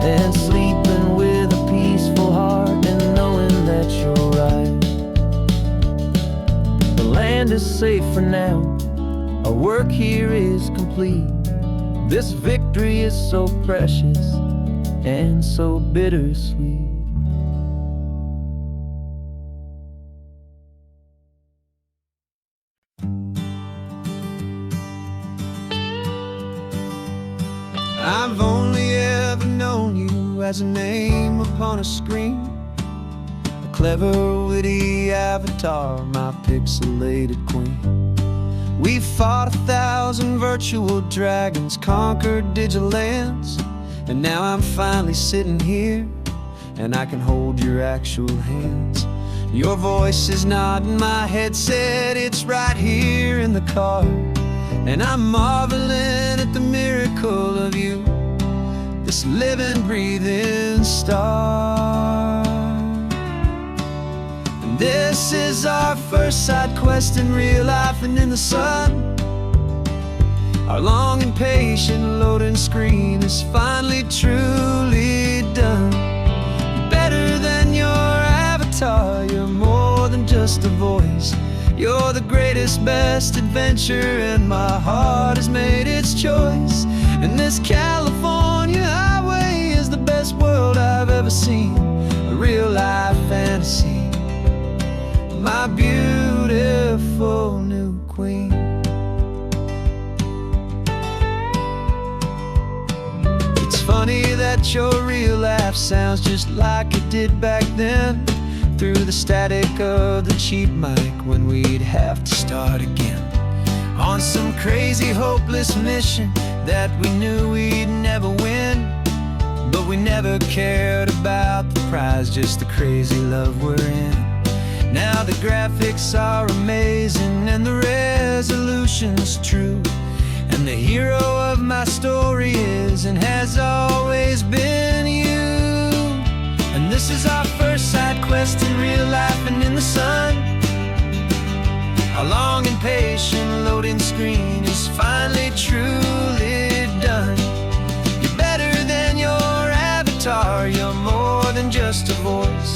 And sleeping with a peaceful heart and knowing that you're right. The land is safe for now, our work here is complete. This victory is so precious and so bittersweet. I've only ever known you as a name upon a screen, a clever, witty avatar, my pixelated queen. We fought 1,000 virtual dragons, conquered digital lands, and now I'm finally sitting here, and I can hold your actual hands. Your voice is not in my headset, it's right here in the car, and I'm marveling at the miracle of you, this living, breathing star. And this is our first side quest in real life and in the sun. Our long and patient loading screen is finally truly done. Better than your avatar, you're more than just a voice. You're the greatest, best adventure, and my heart has made its choice. And this California highway is the best world I've ever seen, a real life fantasy, my beautiful new queen. It's funny that your real life sounds just like it did back then, through the static of the cheap mic when we'd have to start again, on some crazy hopeless mission that we knew we'd never win. But we never cared about the prize, just the crazy love we're in. Now the graphics are amazing and the resolution's true, and the hero of my story is and has always been you. And this is our first side quest in real life and in the sun. Our long and patient loading screen is finally truly done. You're better than your avatar, you're more than just a voice.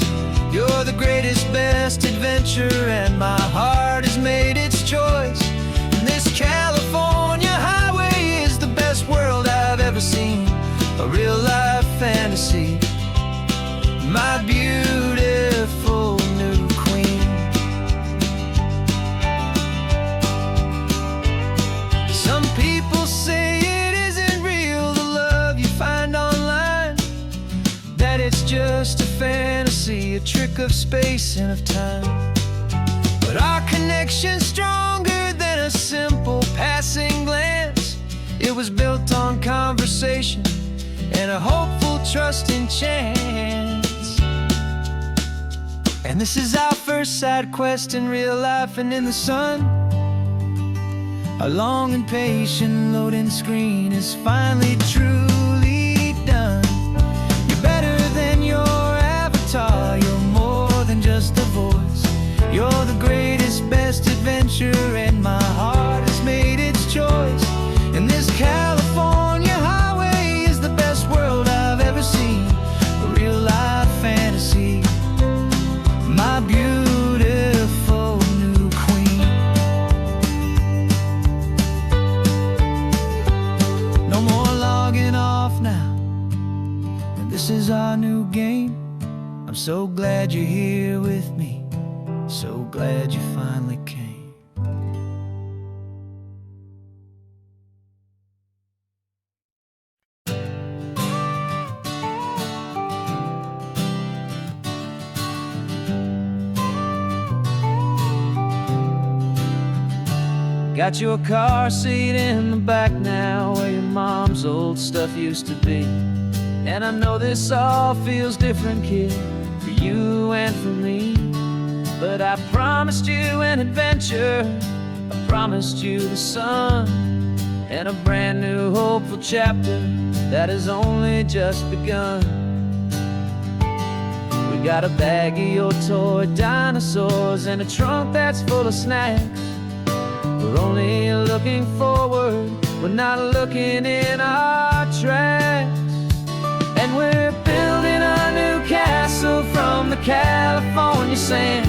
You're the greatest, best adventure, and my heart has made its choice. And this California highway is the best world I've ever seen, a real life fantasy, my beautiful new queen. Some people say it isn't real, the love you find online, that it's just a fantasy. see a trick of space and of time. But our connection's stronger than a simple passing glance. It was built on conversation and a hopeful, trusting chance. And this is our first side quest in real life and in the sun. Our long and patient loading screen is finally truly done. You're better than your avatar, you're more than just a voice. You're the greatest, best adventure, and my heart has made its choice. And this California highway is the best world I've ever seen. A real life fantasy, my beautiful new queen. No more logging off now, and this is our new game. I'm so glad you're here with me, so glad you finally came. Got your car seat in the back now, where your mom's old stuff used to be. And I know this all feels different, kid, for you and for me. But I promised you an adventure, I promised you the sun, and a brand new hopeful chapter that has only just begun. We got a bag of your toy dinosaurs and a trunk that's full of snacks. We're only looking forward, we're not looking in our tracks. And we're building a new castle from the California sand,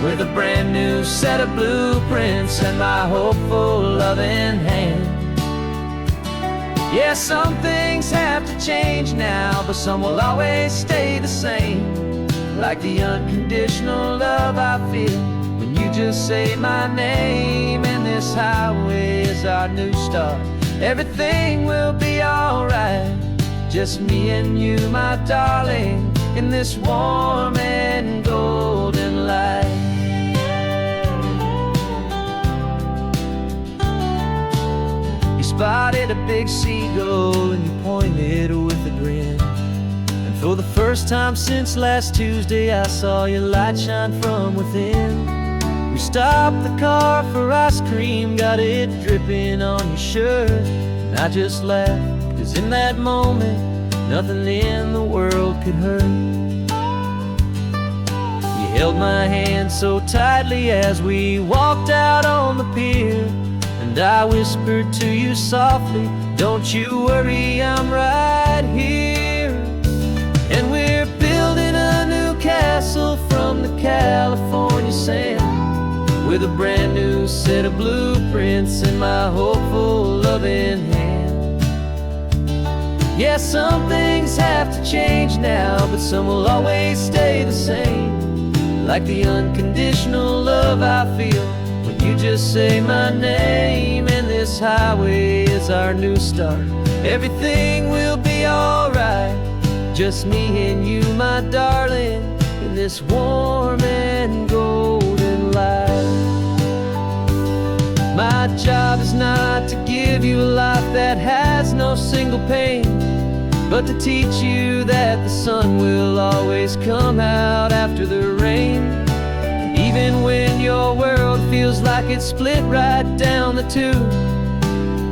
with a brand new set of blueprints and my hopeful loving hand. Yeah, some things have to change now, but some will always stay the same. Like the unconditional love I feel when you just say my name. And this highway is our new start, everything will be alright. Just me and you, my darling, in this warm and golden light. You spotted a big seagull and you pointed with a grin. And for the first time since last Tuesday, I saw your light shine from within. We stopped the car for ice cream, got it dripping on your shirt. And I just laughed, 'cause in that moment, nothing in the world could hurt. You held my hand so tightly as we walked out on the pier, and I whispered to you softly, don't you worry, I'm right here. And we're building a new castle from the California sand, with a brand new set of blueprints in my hopeful loving hand. Yeah, some things have to change now, but some will always stay the same. Like the unconditional love I feel when you just say my name. And this highway is our new start, everything will be alright. Just me and you, my darling, in this warm and golden light. My job is not to give you a life that has no single pain, but to teach you that the sun will always come out after the rain. Even when your world feels like it's split right down the two,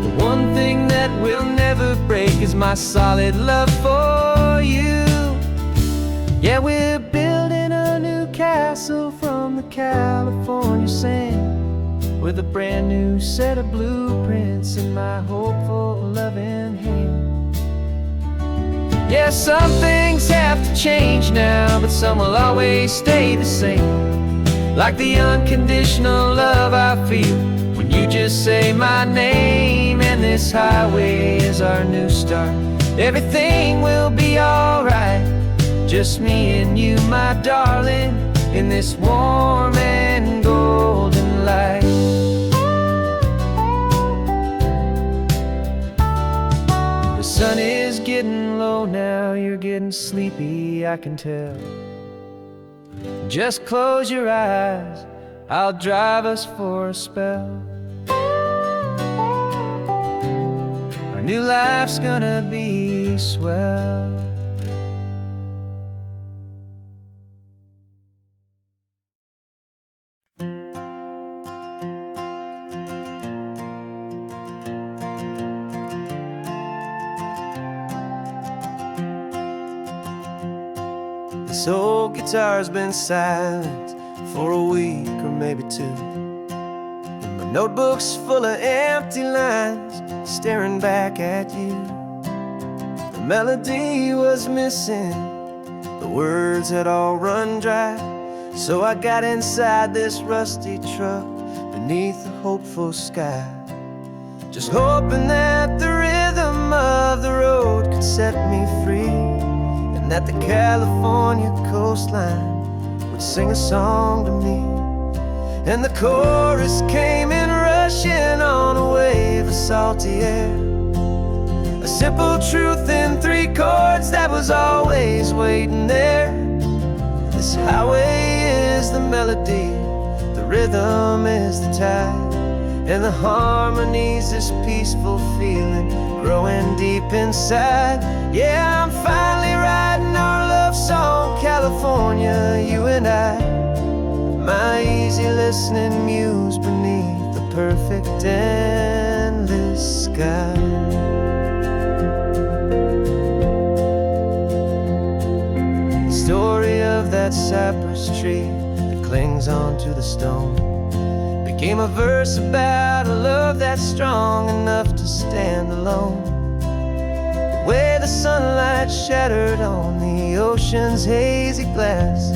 the one thing that will never break is my solid love for you. Yeah, we're building a new castle from the California sand, with a brand new set of blueprints in my hopeful loving hand. Yeah, some things have to change now, but some will always stay the same. Like the unconditional love I feel when you just say my name. And this highway is our new start, everything will be alright. Just me and you, my darling, in this warm and golden light. The sun is getting low now, you're getting sleepy, I can tell. just close your eyes, I'll drive us for a spell. Our new life's gonna be swell. This old guitar's been silent for a week or maybe two, and my notebook's full of empty lines staring back at you. The melody was missing, the words had all run dry, so I got inside this rusty truck beneath a hopeful sky, just hoping that the rhythm of the road could set me free, that the California coastline would sing a song to me. And the chorus came in rushing on a wave of salty air, a simple truth in 3 chords that was always waiting there. This highway is the melody, the rhythm is the tide, and the harmony's this peaceful feeling growing deep inside. Yeah, I'm finally writing our love song, California, you and I, my easy listening muse beneath the perfect endless sky. The story of that cypress tree that clings onto the stone became a verse about a love that's strong enough to stand alone. The way the sunlight shattered on the ocean's hazy glass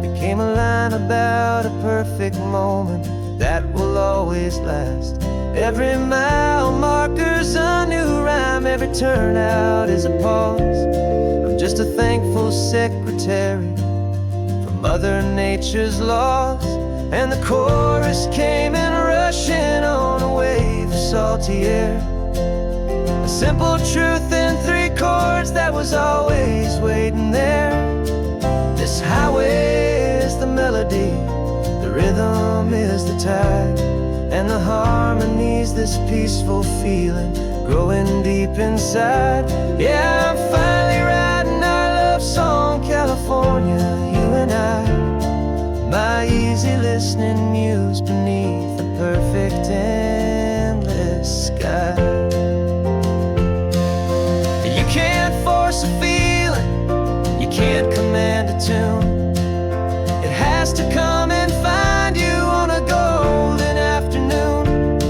became a line about a perfect moment that will always last. Every mile marker's a new rhyme, every turnout is a pause. I'm just a thankful secretary for Mother Nature's laws. And the chorus came in rushing on a wave of salty air, a simple truth in 3 chords that was always waiting there. This highway is the melody, the rhythm is the tide, and the harmony's this peaceful feeling growing deep inside. Yeah, I'm finally writing our love song, California, you and I, my easy listening muse beneath the perfect endless sky. You can't force a feeling, you can't command a tune. It has to come and find you on a golden afternoon.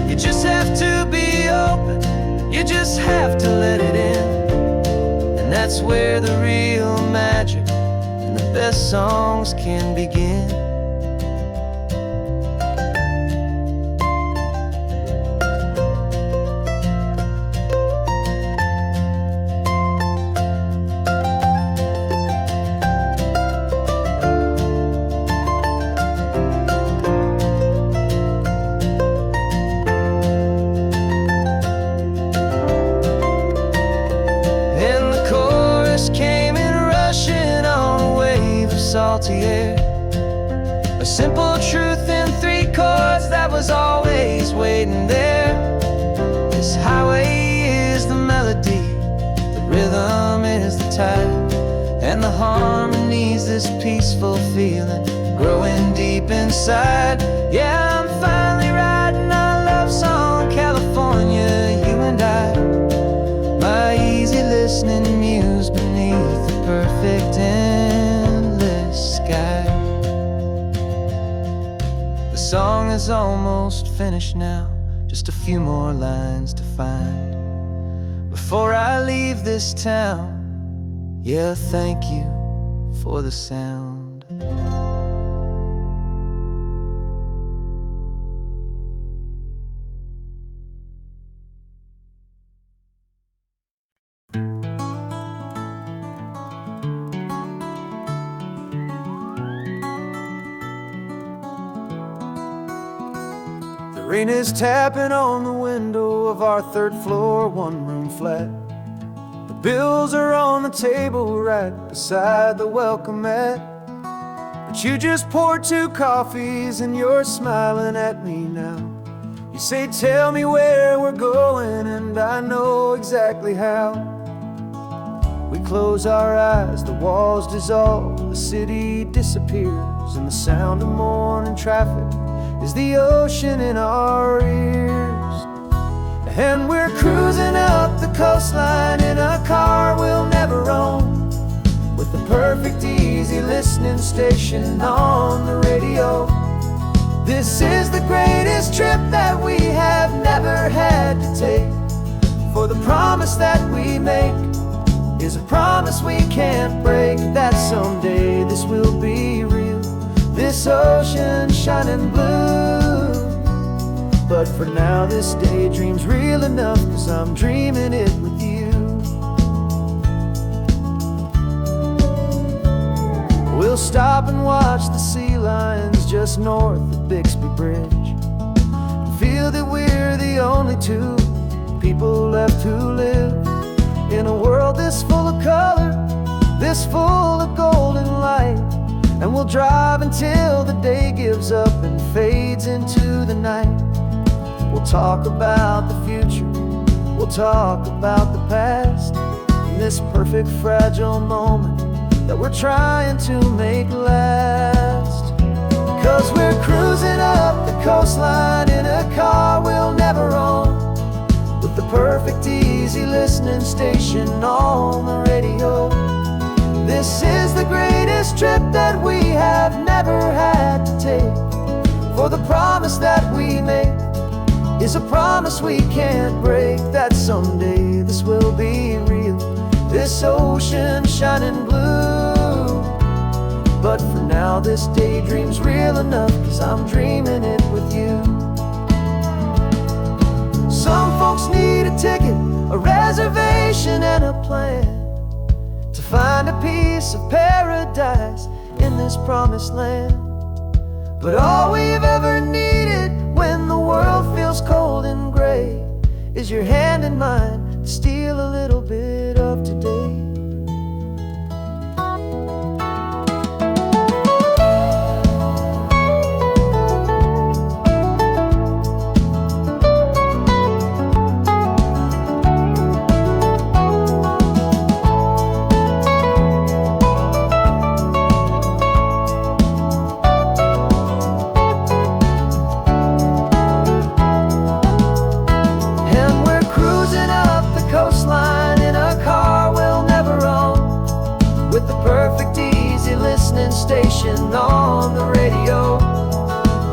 You just have to be open, you just have to let it in, and that's where the real magic, the best songs can begin. And the chorus came in rushing on a wave of salty air, a simple truth in 3 chords that was always waiting there. This highway is the melody, the rhythm is the tide, and the harmony's this peaceful feeling growing deep inside. Yeah, I'm finally writing our love song, California, you and I, my easy listening muse beneath the perfect endless sky. The song is almost finished now, just a few more lines to find before I leave this town. Yeah, thank you for the sound. The rain is tapping on the window of our 3rd floor, 1-room flat. The bills are on the table right beside the welcome mat. But you just poured 2 coffees and you're smiling at me now. You say, tell me where we're going, and I know exactly how. We close our eyes, the walls dissolve, the city disappears, and the sound of morning traffic is the ocean in our ears. And we're cruising up the coastline in a car we'll never own, with the perfect easy listening station on the radio. This is the greatest trip that we have never had to take, for the promise that we make is a promise we can't break, that someday this will be real, this ocean shining blue. But for now this daydream's real enough, 'cause I'm dreaming it with you. We'll stop and watch the sea lions just north of Bixby Bridge, and feel that we're the only 2 people left who live in a world this full of color, this full of golden light. And we'll drive until the day gives up and fades into the night. We'll talk about the future, we'll talk about the past, in this perfect fragile moment that we're trying to make last. 'Cause we're cruising up the coastline in a car we'll never own, with the perfect easy listening station on the radio. This is the greatest trip that we have never had to take, for the promise that we make is a promise we can't break, that someday this will be real, this ocean shining blue. But for now this daydream's real enough, 'cause I'm dreaming it with you. Some folks need a ticket, a reservation and a plan, to find a piece of paradise in this promised land. But all we've ever needed when the world feels cold and gray is your hand in mine to steal a little bit of today. Station on the radio.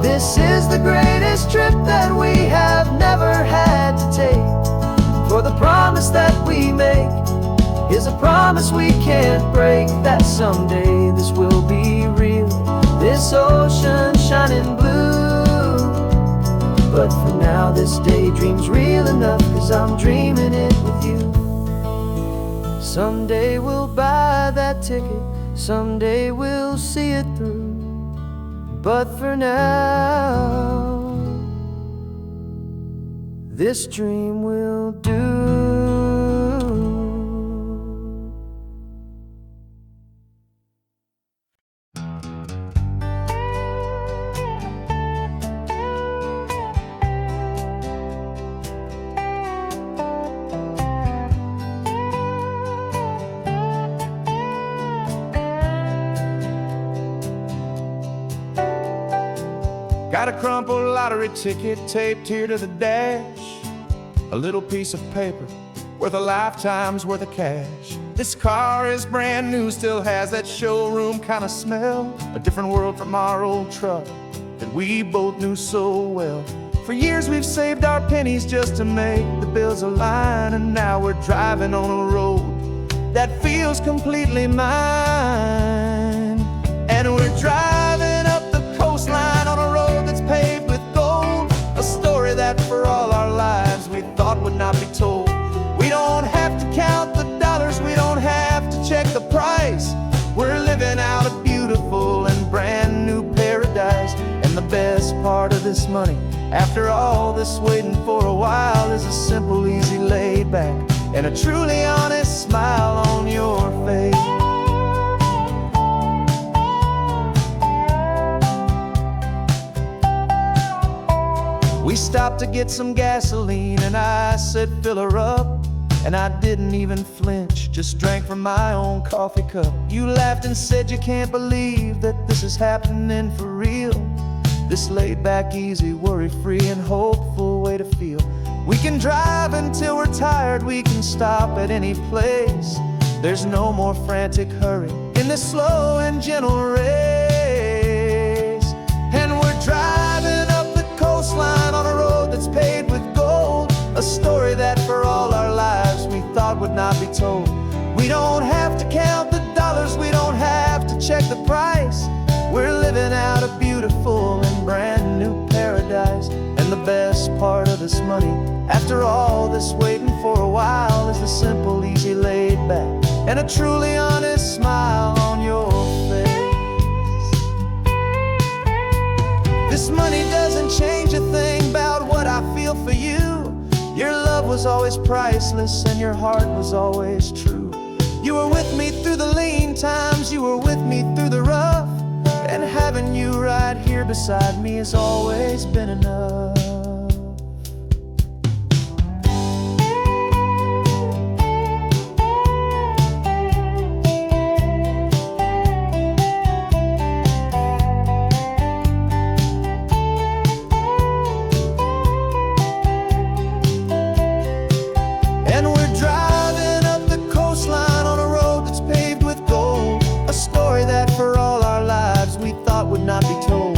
This is the greatest trip that we have never had to take, for the promise that we make is a promise we can't break, that someday this will be real, this ocean shining blue. But for now this daydream's real enough, 'cause I'm dreaming it with you. Someday we'll buy that ticket, someday we'll see it through, but for now this dream will do. Got a crumpled lottery ticket taped here to the dash, a little piece of paper worth a lifetime's worth of cash. This car is brand new, still has that showroom kind of smell, a different world from our old truck that we both knew so well. For years we've saved our pennies just to make the bills align, and now we're driving on a road that feels completely mine. And we're driving up the coastline on a road that's paved with gold, a story that for all our lives we thought would not be told. We don't have to count the dollars, we don't have to check the price. We're living out a beautiful and brand new paradise. And the best part of this money, after all this waiting for a while, is a simple, easy, laid back and a truly honest smile on your face. stopped to get some gasoline, and I said, fill her up. And I didn't even flinch, just drank from my own coffee cup. You laughed and said you can't believe that this is happening for real. This laid back, easy, worry-free and hopeful way to feel. We can drive until we're tired, we can stop at any place. There's no more frantic hurry in this slow and gentle race. And we're driving up the coastline on a road that's paved with gold, a story that for all our lives we thought would not be told. We don't have to count the dollars, we don't have to check the price. We're living out a beautiful and brand new paradise. And the best part of this money, after all this waiting for a while, is the simple, easy, laid back, and a truly honest smile on your face. This money doesn't change a thing about what I feel for you. Your love was always priceless and your heart was always true. You were with me through the lean times, you were with me through the rough, and having you right here beside me has always been enough. Not be told.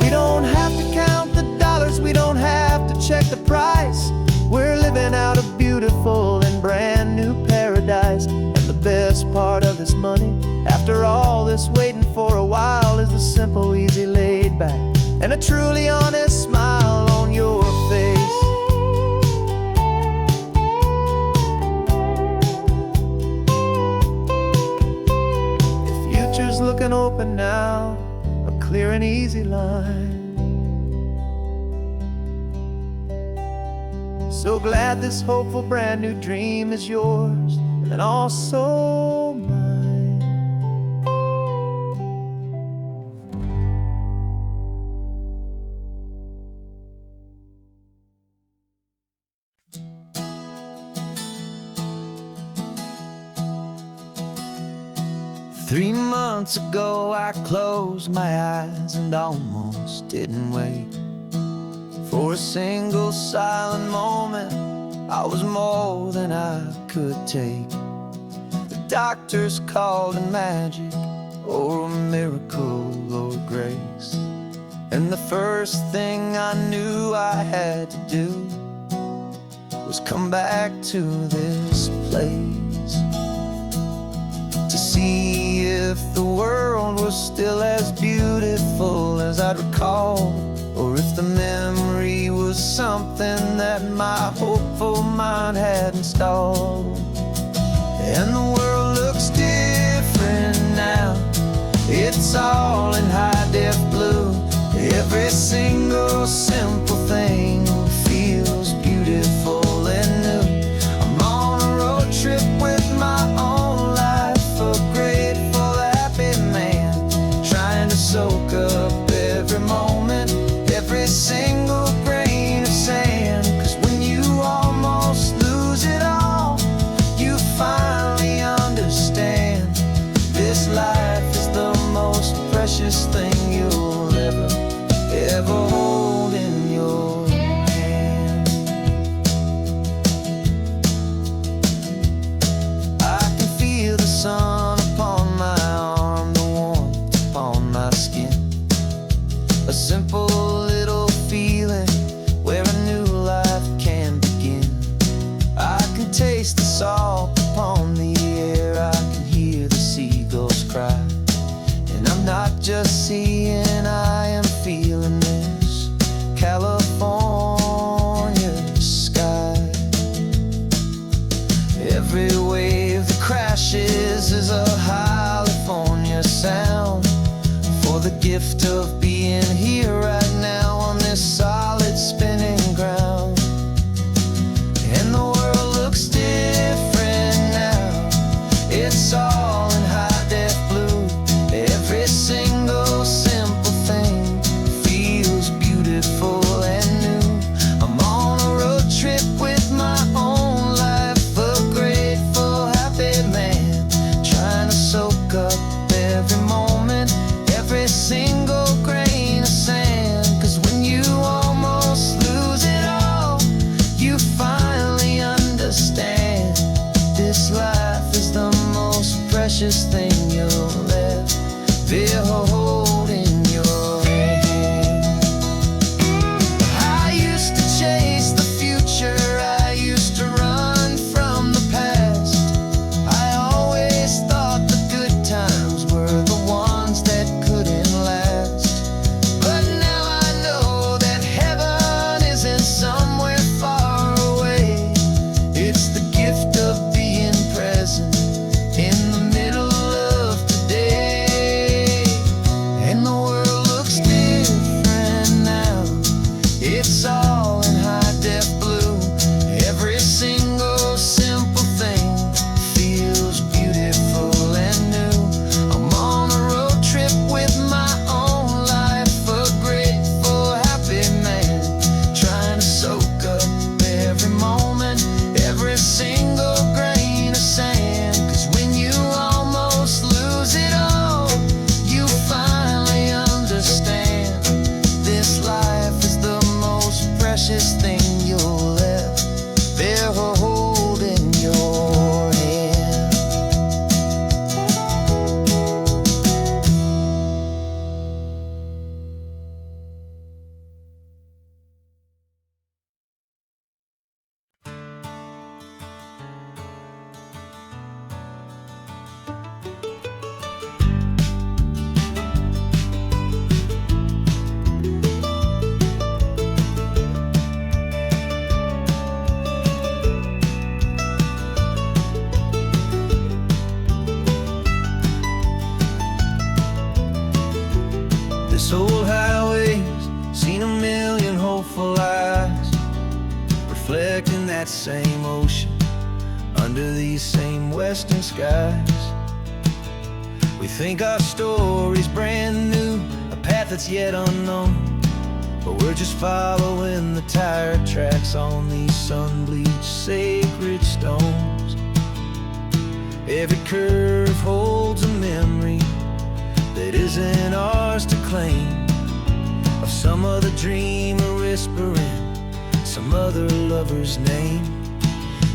We don't have to count the dollars, we don't have to check the price. We're living out a beautiful and brand new paradise. And the best part of this money, after all this waiting for a while, is the simple, easy, laid back, and a truly honest smile on your face. The future's looking open now, clear and easy line. So glad this hopeful brand new dream is yours and also mine. 3 months ago I closed my eyes and almost didn't wait for a single silent moment. I was more than I could take. The doctors called it magic, or a miracle, or grace. And the first thing I knew I had to do was come back to this place, to see if the world was still as beautiful as I'd recall, or if the memory was something that my hopeful mind had installed. And the world looks different now, it's all in high-def blue. Every single simple thing feels beautiful and new. I'm on a road trip with my own life, a grateful, happy man, trying to soak up every moment, every single grain of sand. 'Cause when you almost lose it all, you finally understand this life is the most precious thing you'll ever hold in your hand. I can feel the sun upon my arm, the warmth upon my skin, a simple little feeling where a new life can begin. I can taste the salt upon the air, I can hear the seagulls cry, and I'm not just seeing, I am feeling this California sky. Every wave that crashes is a California sound, for the gift of being here right now on this solid spinning ground. And the world looks different now, it's all in high-def blue. Every single simple thing feels beautiful and new. This old highway's seen a million hopeful eyes, reflecting that same ocean under these same western skies. We think our story's brand new, a path that's yet unknown, but we're just following the tire tracks on these sun-bleached sacred stones. Every curve holds a memory that isn't ours to claim, of some other dreamer whispering some other lover's name.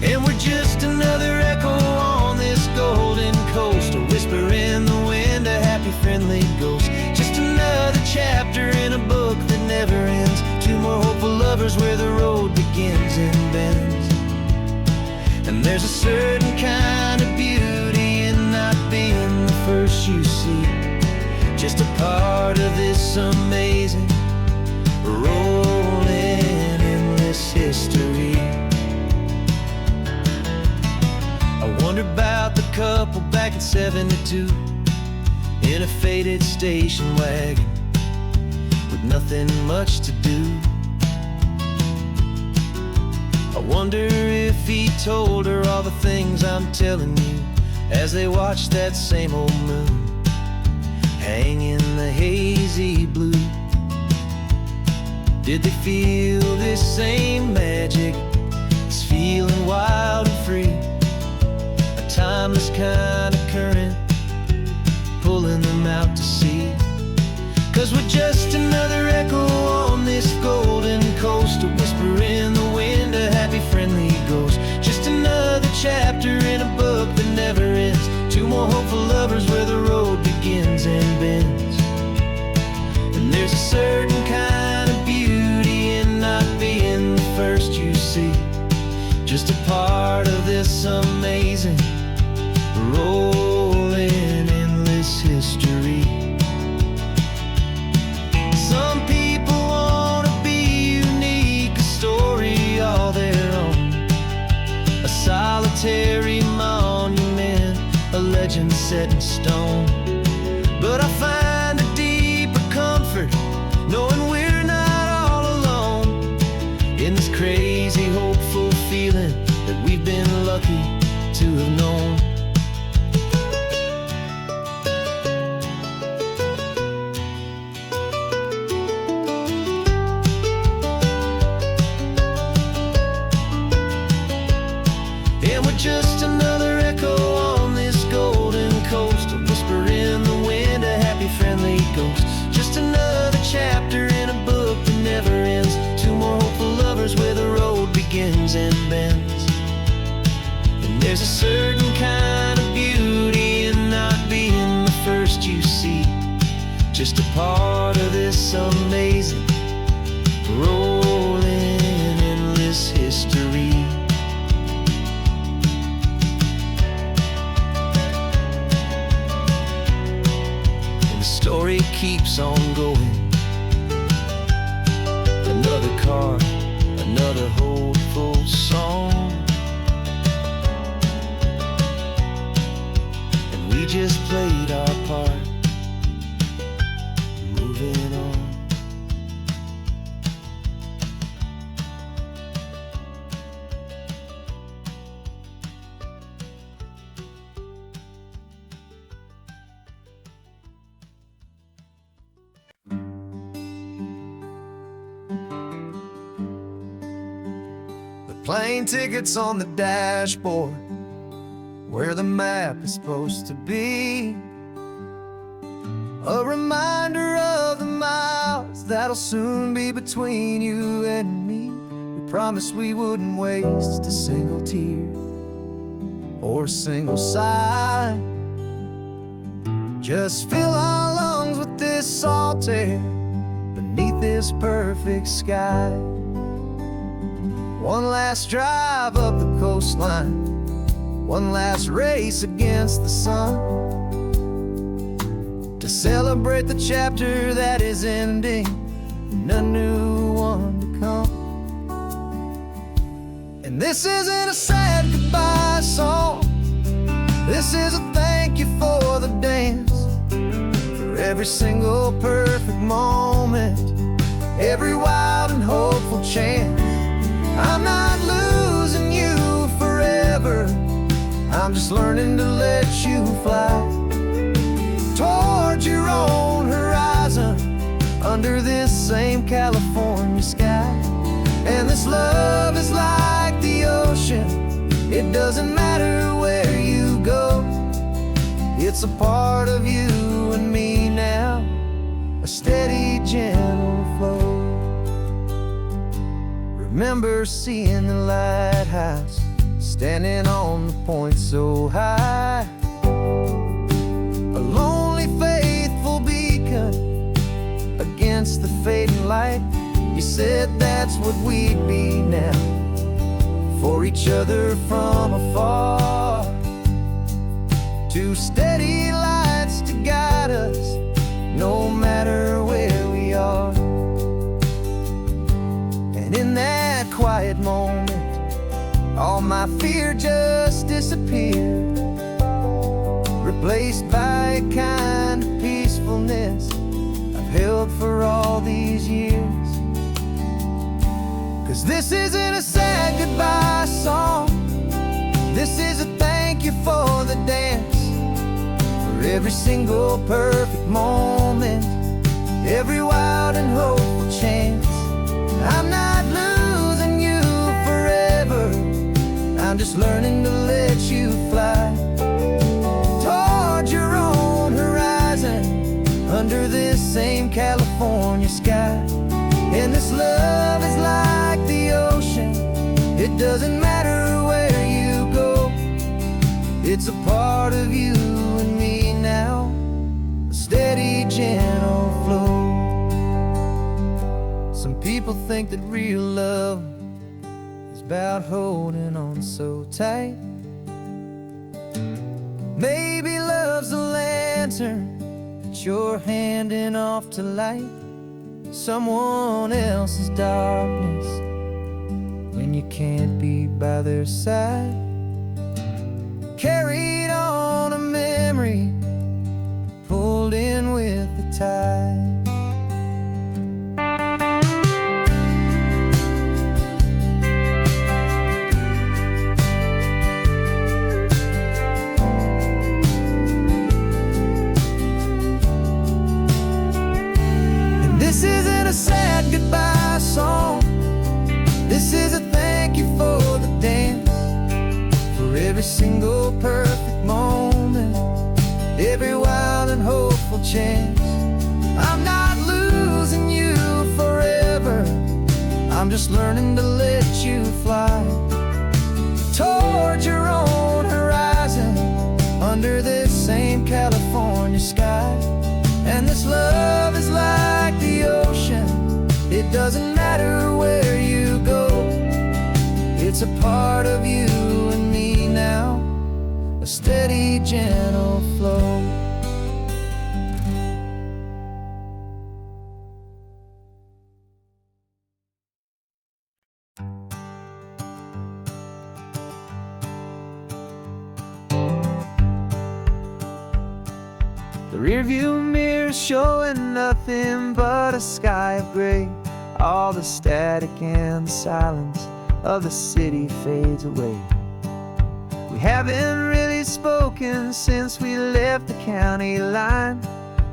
And we're just another echo on this golden coast, a whisper in the wind, a happy friendly ghost. Just another chapter in a book that never ends, two more hopeful lovers where the road begins and bends. And there's a certain kind of beauty in not being the first you see, just a part of this amazing rolling endless history. I wonder about the couple back in '72 in a faded station wagon with nothing much to do. I wonder if he told her all the things I'm telling you as they watched that same old moon hang in the hazy blue. Did they feel this same magic, this feeling wild and free, a timeless kind of current pulling them out to sea? 'Cause we're just another echo on this golden coast, a whisper in the wind, a happy friendly ghost. Just another chapter in a book that never ends, two more hopeful lovers where the road begins and bends. And there's a certain kind of beauty in not being the first you see, just a part of this amazing rolling endless history. Some people want to be unique, a story all their own, a solitary monument, a legend set in stone. But I find a deeper comfort knowing we're not all alone in this crazy hopeful feeling that we've been lucky to have known. And we're just another echo on this golden coast, a whisper in the wind, a happy friendly ghost. Just another chapter in a book that never ends, two more hopeful lovers where the road begins and bends. And there's a certain kind of beauty in not being the first you see, just a part of this amazing rolling endless history. Story keeps on going, another card, another hopeful song, and we just played our part, moving on. Plane tickets on the dashboard, where the map is supposed to be, a reminder of the miles that'll soon be between you and me. We promised we wouldn't waste a single tear or a single sigh, just fill our lungs with this salt air beneath this perfect sky. One last drive up the coastline, one last race against the sun, to celebrate the chapter that is ending and a new one to come. And this isn't a sad goodbye song, this is a thank you for the dance, for every single perfect moment, every wild and hopeful chance. I'm not losing you forever, I'm just learning to let you fly toward your own horizon, under this same California sky. And this love is like the ocean, it doesn't matter where you go, it's a part of you and me now, a steady, gentle flow. Remember seeing the lighthouse, standing on the point so high, a lonely, faithful beacon against the fading light. You said that's what we'd be now, for each other from afar. Two steady lights to guide us, no matter where we are. And in that quiet moment, all my fear just disappeared, replaced by a kind of peacefulness I've held for all these years. 'Cause this isn't a sad goodbye song, this is a thank you for the dance, for every single perfect moment, every wild and hopeful chance. I'm not losing you forever, I'm just learning to let you fly toward your own horizon, under this same California sky. And this love is like the ocean, it doesn't matter where you go, it's a part of you and me now, a steady, gentle flow. Some people think that real love is about holding on so tight. Maybe love's a lantern that you're handing off to light someone else's darkness when you can't be by their side. Carried on a memory, pulled in with the tide. This isn't a sad goodbye song, this is a thank you for the dance, for every single perfect moment, every wild and hopeful chance. I'm not losing you forever, I'm just learning to let you fly toward your own horizon, under this same California sky. And this love is like the ocean, it doesn't matter where you go, it's a part of you and me now, a steady, gentle flow. The rearview mirror showing nothing but a sky of gray. All the static and the silence of the city fades away. We haven't really spoken since we left the county line,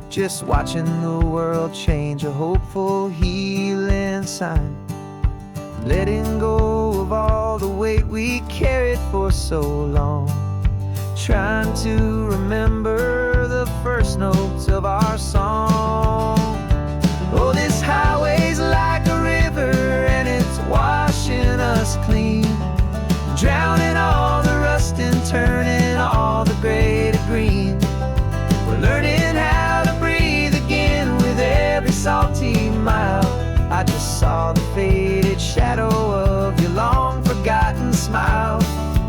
just watching the world change, a hopeful healing sign. Letting go of all the weight we carried for so long, trying to remember the first notes of our song. Oh, this highway's like a river and it's washing us clean, drowning all the rust and turning all the gray to green. We're learning how to breathe again with every salty mile. I just saw the faded shadow of your long forgotten smile,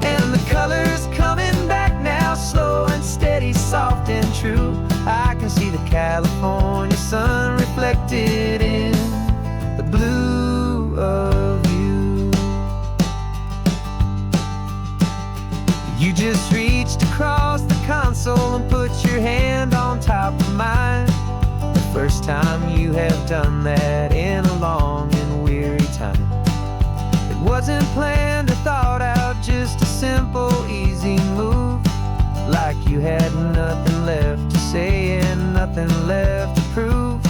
and the colors coming back now, slow and steady, soft and true. I can see the California sun reflected in the blue of you. You just reached across the console and put your hand on top of mine. The first time you have done that in a long and weary time. It wasn't planned or thought out, just a simple, easy move. Like you had nothing left to say and nothing left to prove.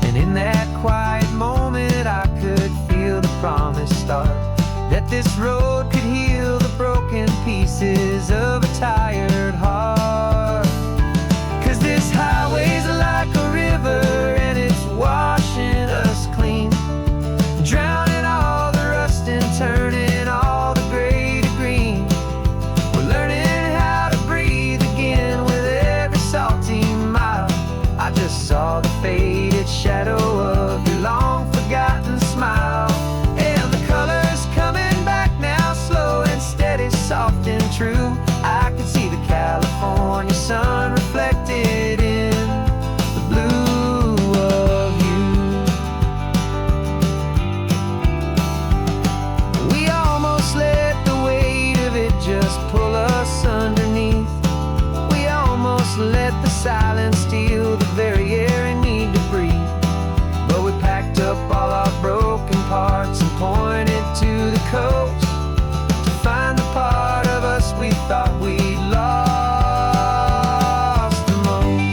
And in that quiet moment I could feel the promise start, that this road could heal the broken pieces of a tired heart. 'Cause this highway's like a river and it's washing us clean, drowning all the rust and turning all the gray to green. We're learning how to breathe again with every salty mile. I just saw the faded shadow of your long forgotten smile. And the colors coming back now, slow and steady, soft and true. I can see the California sun reflected in the blue of you. We almost let the weight of it just pull us underneath. We almost let the silence steal the very air we need to breathe. But we packed up all our broken parts and pointed to the coast to find the part of us we thought we'd lost the most.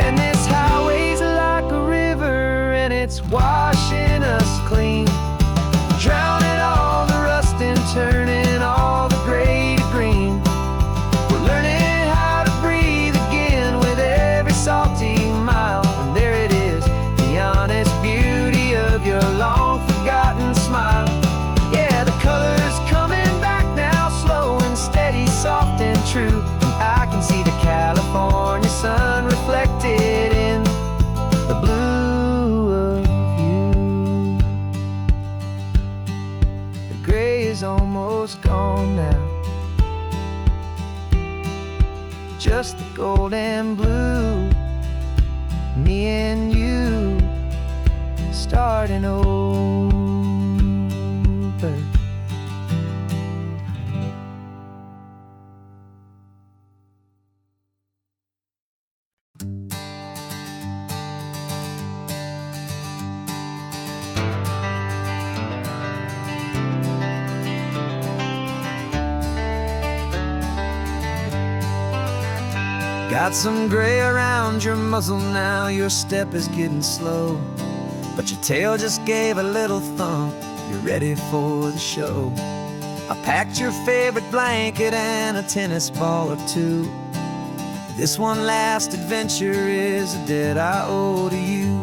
And this highway's like a river and it's washing us clean, drowning all the rust and turning all the gray to green. We're learning how to breathe again with every salty mile. And there it is, the honest beauty of your long forgotten smile. Yeah, the colors coming back now, slow and steady, soft and true. I can see the California sun reflected in the blue of you. The gray is almost gone now, just the gold and blue. Me and you starting over. Got some gray around your muzzle now, your step is getting slow, but your tail just gave a little thump, you're ready for the show. I packed your favorite blanket and a tennis ball or two. This one last adventure is a debt I owe to you.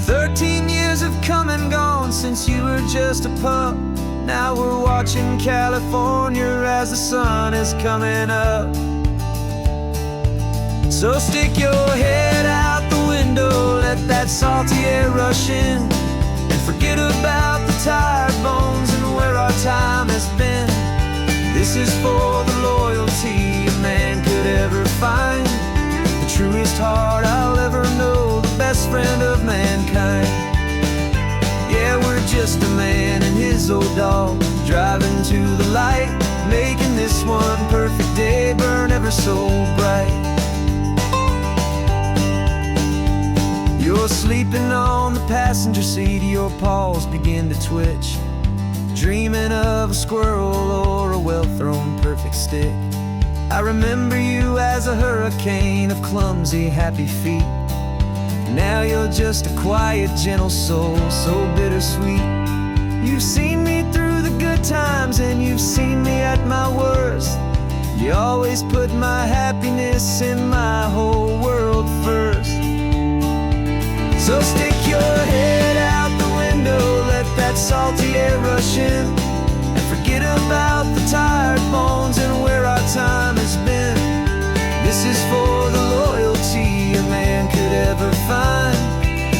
13 years have come and gone since you were just a pup. Now we're watching California as the sun is coming up. So stick your head out the window, let that salty air rush in, and forget about the tired bones and where our time has been. This is for the loyalty a man could ever find, the truest heart I'll ever know, the best friend of mankind. Yeah, we're just a man and his old dog, driving to the light, making this one perfect day burn ever so bright. You're sleeping on the passenger seat, your paws begin to twitch, dreaming of a squirrel or a well-thrown perfect stick. I remember you as a hurricane of clumsy, happy feet. Now you're just a quiet, gentle soul, so bittersweet. You've seen me through the good times and you've seen me at my worst. You always put my happiness in my whole world first. So stick your head out the window, let that salty air rush in, and forget about the tired bones and where our time has been. This is for the loyalty a man could ever find,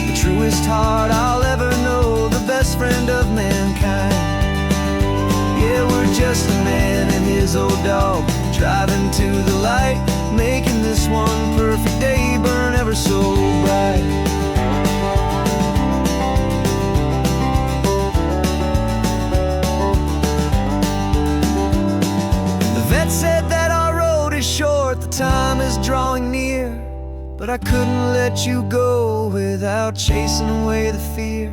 the truest heart I'll ever know, the best friend of mankind. Yeah, we're just a man and his old dog, driving to the light, making this one perfect day burn ever so bright. but I couldn't let you go without chasing away the fear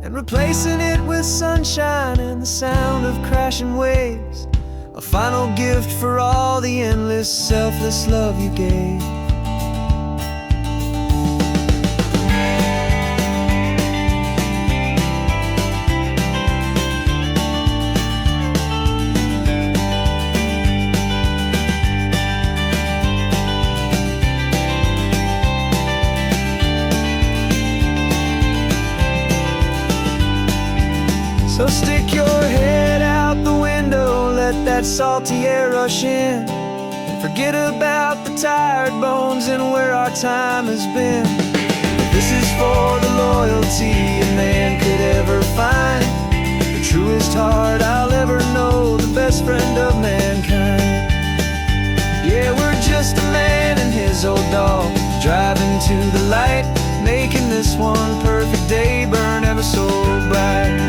and replacing it with sunshine and the sound of crashing waves. A final gift for all the endless, selfless love you gave. So stick your head out the window, let that salty air rush in, and forget about the tired bones and where our time has been. This is for the loyalty a man could ever find, the truest heart I'll ever know, the best friend of mankind. Yeah, we're just a man and his old dog, driving to the light, making this one perfect day burn ever so bright.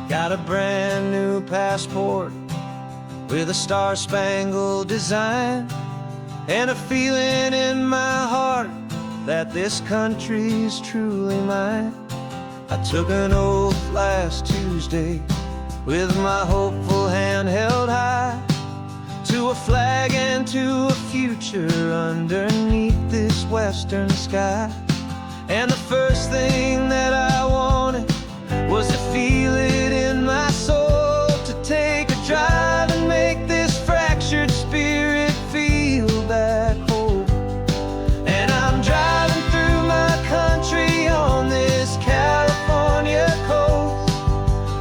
Got a brand new passport with a star-spangled design, and a feeling in my heart that this country's truly mine. I took an oath last Tuesday with my hopeful hand held high, to a flag and to a future underneath this western sky. And the first thing that I wanted was to feel it in my soul, to take a drive and make this fractured spirit feel back home. And I'm driving through my country on this California coast,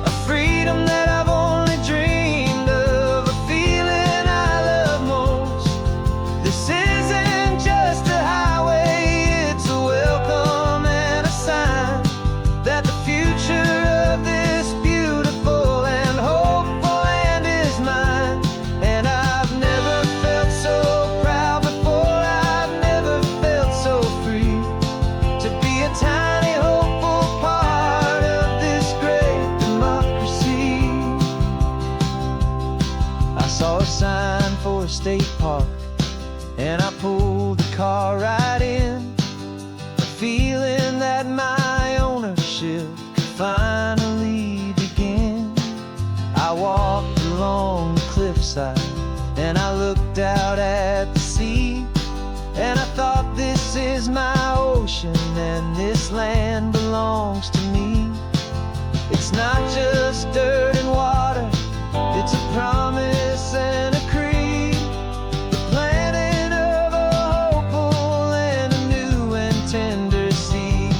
a freedom that I've only dreamed of, a feeling I love most. This isn't just a highway, it's a welcome and a sign that the future of this beautiful and hopeful land is mine. And I've never felt so proud before, I've never felt so free, to be a tiny hopeful part of this great democracy. I saw a sign for a state park, and I pulled the car right in, a feeling that my ownership could finally begin. I walked along the cliffside and I looked out at the sea, and I thought, this is my ocean and this land belongs to me. It's not just dirt and water, it's a promise and a creed, the planting of a hopeful and a new and tender seed.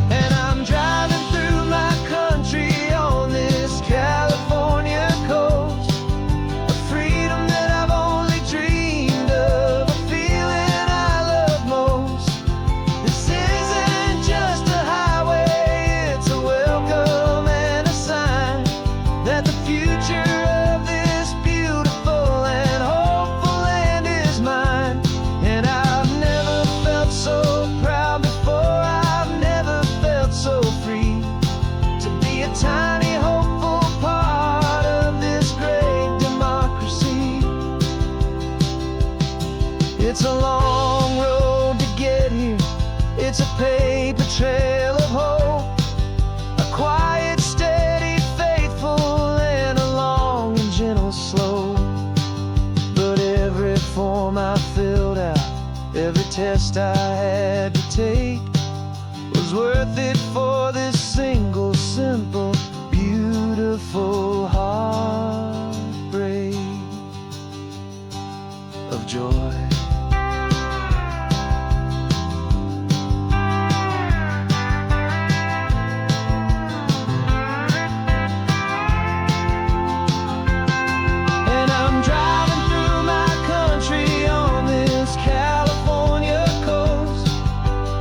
And I'm driving through my country on this California coast, a freedom that I've only dreamed of, a feeling I love most. This isn't just a highway, it's a welcome and a sign that the future of this beautiful and hopeful land is mine. And I've never felt so proud before, I've never felt so free, to be a tiny hopeful part of this great democracy. It's a long road to get here, it's a paper trail of hope, a quiet, steady, faithful, and a long and gentle slope. But every form I filled out, every test I had to take, was worth it for this single, simple, beautiful heartbreak of joy. And I'm driving through my country on this California coast,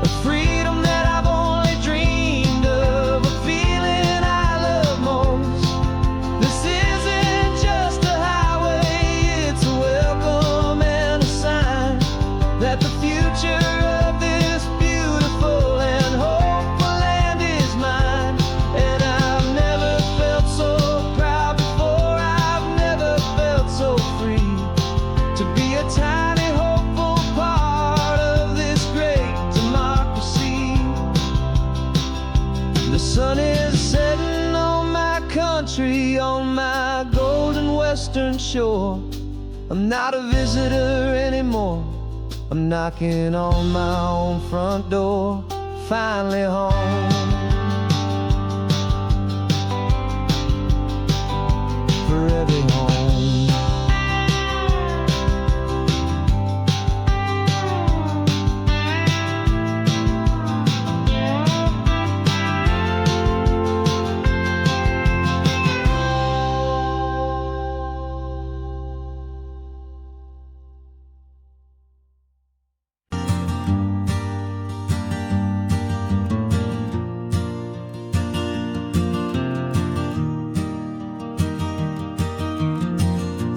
a freedom that I've only dreamed of, a feeling a tiny hopeful part of this great democracy. The sun is setting on my country, on my golden western shore. I'm not a visitor anymore. I'm knocking on my own front door, finally home. Forever home.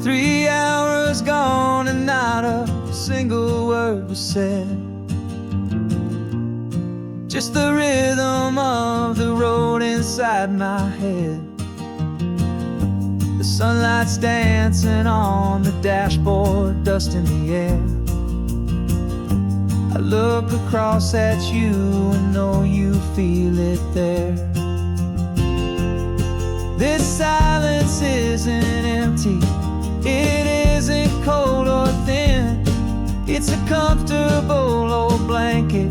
3 hours gone and not a single word was said. Just the rhythm of the road inside my head. The sunlight's dancing on the dashboard, dust in the air. I look across at you and know you feel it there. This silence isn't empty, it isn't cold or thin. It's a comfortable old blanket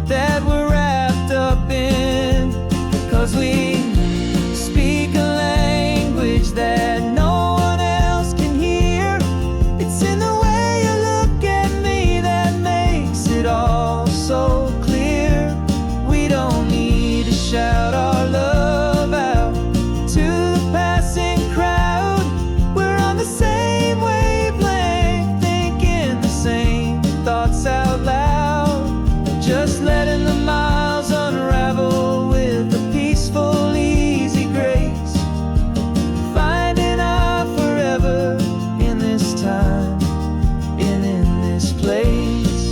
that we're wrapped up in. 'Cause we speak a language that no one else can hear. It's in the way you look at me that makes it all so clear. We don't need to shout our love out to the passing crowd. We're on the same wavelength, thinking the same thoughts out loud. Just letting the miles unravel with a peaceful, easy grace. Finding our forever in this time and in this place.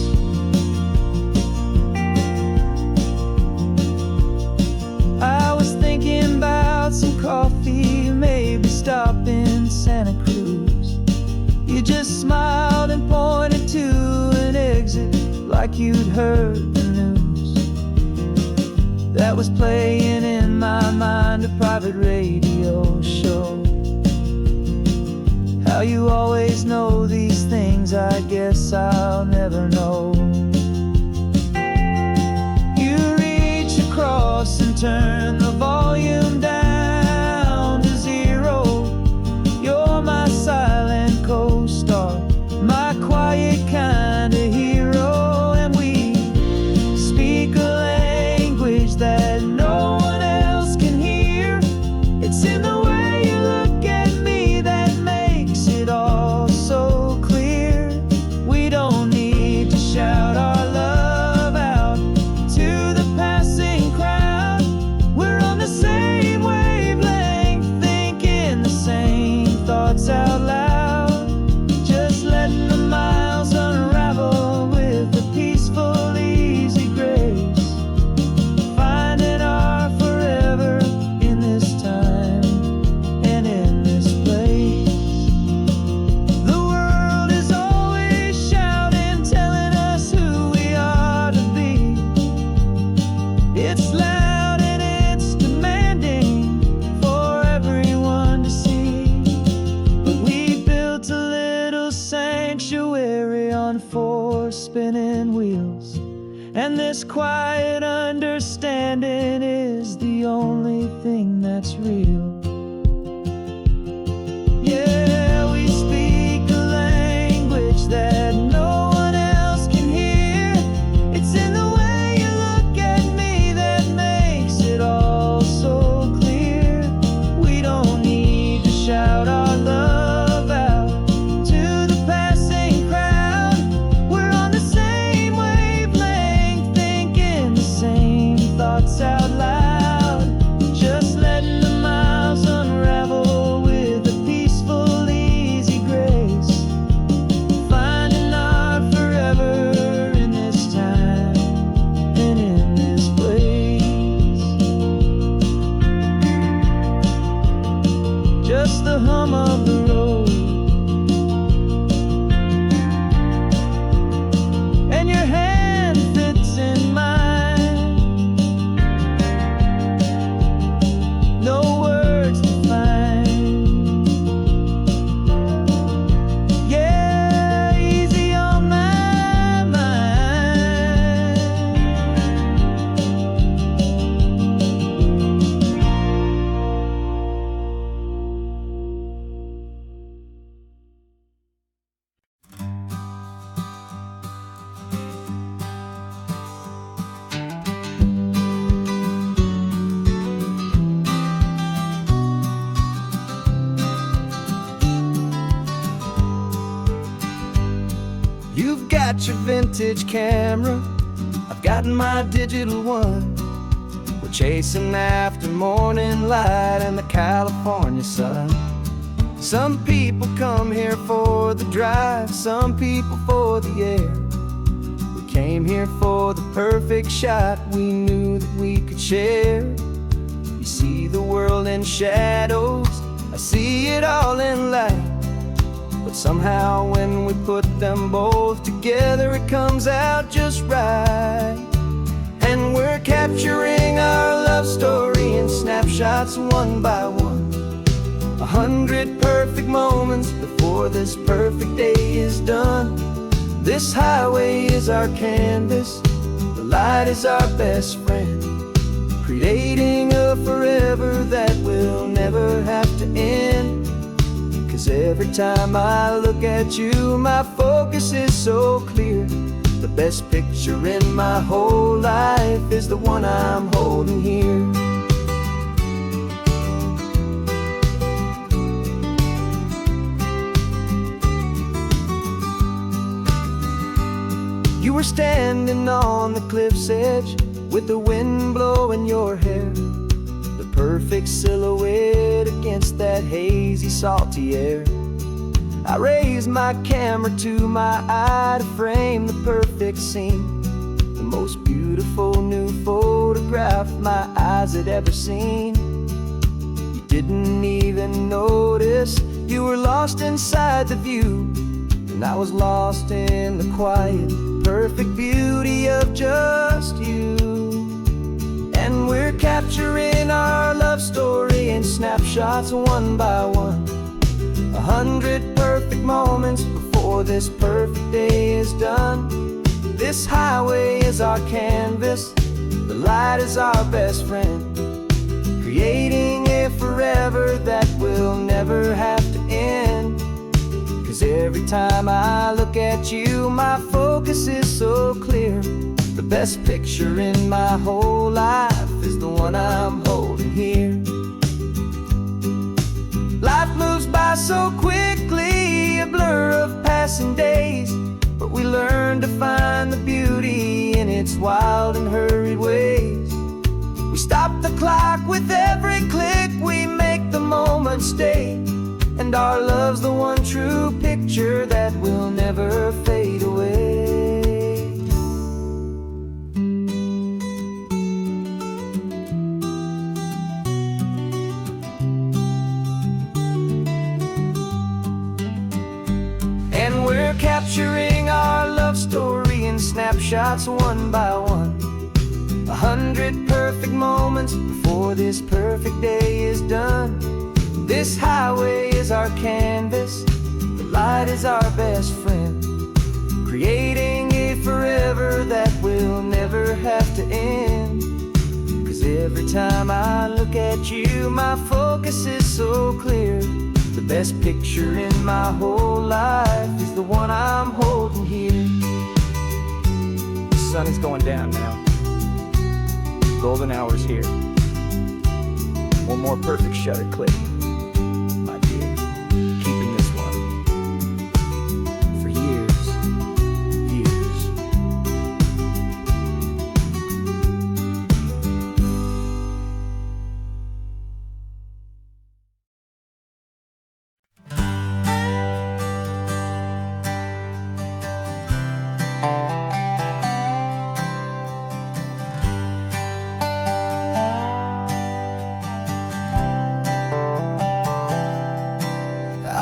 I was thinking about some coffee, maybe stop in Santa Cruz. You just smiled and pointed to an exit like you'd heard the news. That was playing in my mind, a private radio show. How you always know these things, I guess I'll never know. You reach across and turn the volume down to 0. You're my silent co-star, my quiet kind of hero. And we speak a language that no one else can hear. It's in the way you look at me that makes it all so clear. We don't need to shout our love out to the passing crowd. We're on the same wavelength, thinking the same thoughts out loud. Just letting the miles unravel with a peaceful, easy grace. Finding our forever in this time and in this place. The world is always shouting, telling us who we are to be. It's loud and it's demanding for everyone to see. But we built a little sanctuary on 4 spinning wheels, and this quiet understanding is the only thing that's real. Yeah, we speak a language that no one else can hear. It's in the way you look at me that makes it all so clear. We don't need to shout our love out to the passing crowd. We're on the same wavelength, thinking the same thoughts out loud. Just letting the miles You've got your vintage camera, I've got my digital one. We're chasing after morning light and the California sun. Some people come here for the drive, some people for the air. We came here for the perfect shot we knew that we could share. You see the world in shadows, I see it all in light. But somehow when we put them both together, it comes out just right. And we're capturing our love story in snapshots one by one. 100 perfect moments before this perfect day is done. This highway is our canvas, the light is our best friend, creating a forever that will never have to end. 'Cause every time I look at you, my focus is so clear. The best picture in my whole life is the one I'm holding here. You were standing on the cliff's edge with the wind blowing your hair, the perfect silhouette against that hazy, salty air. I raised my camera to my eye to frame the perfect scene, the most beautiful new photograph my eyes had ever seen. You didn't even notice you were lost inside the view, and I was lost in the quiet, perfect beauty of just you. And we're capturing our love story in snapshots one by one. 100 perfect moments before this perfect day is done. This highway is our canvas, the light is our best friend, creating a forever that will never have to end. 'Cause every time I look at you, my focus is so clear. The best picture in my whole life is the one I'm holding here. Life moves by so quickly, a blur of passing days, but we learn to find the beauty in its wild and hurried ways. We stop the clock with every click, we make the moment stay, and our love's the one true picture that will never fade away. And we're capturing our love story in snapshots one by one. 100 perfect moments before this perfect day is done. This highway is our canvas, the light is our best friend, creating a forever that will never have to end. 'Cause every time I look at you, my focus is so clear. The best picture in my whole life is the one I'm holding here. The sun is going down now. Golden hour's here. One more perfect shutter click, my dear. Keeping this one for years, years.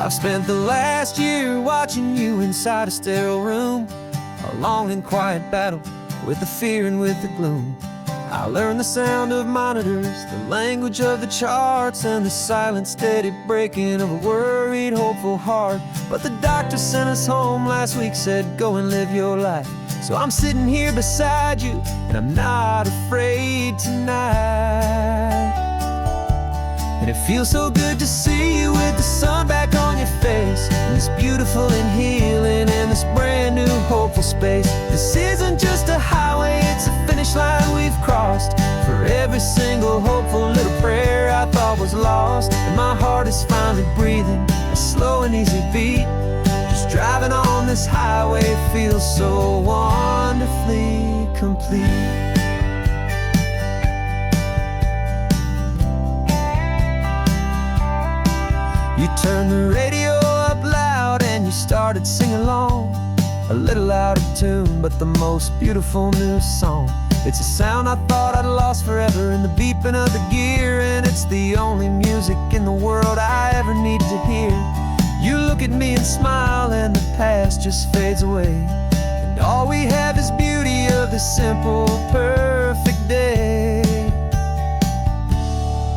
I've spent the last year watching you inside a sterile room, a long and quiet battle with the fear and with the gloom. I learned the sound of monitors, the language of the charts, and the silent, steady breaking of a worried, hopeful heart. But the doctor sent us home last week, said go and live your life. So I'm sitting here beside you, and I'm not afraid tonight. And it feels so good to see you with the sun back on your face, and this beautiful and healing in this brand new hopeful space. This isn't just a highway, it's a finish line we've crossed. For every single hopeful little prayer I thought was lost, and my heart is finally breathing a slow and easy beat, just driving on this highway feels so wonderfully complete. You turned the radio up loud and you started singing along, a little out of tune, but the most beautiful new song. It's a sound I thought I'd lost forever in the beeping of the gear, and it's the only music in the world I ever need to hear. You look at me and smile, and the past just fades away, and all we have is beauty of this simple, perfect day.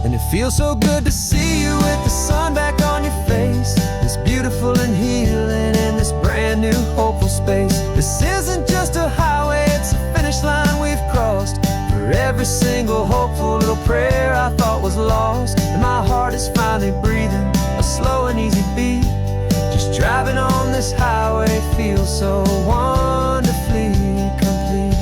And it feels so good to see you with the sun back on your face, this beautiful and healing in this brand new hopeful space. This isn't just a highway, it's a finish line we've crossed. For every single hopeful little prayer I thought was lost, and my heart is finally breathing a slow and easy beat. Just driving on this highway feels so wonderfully complete.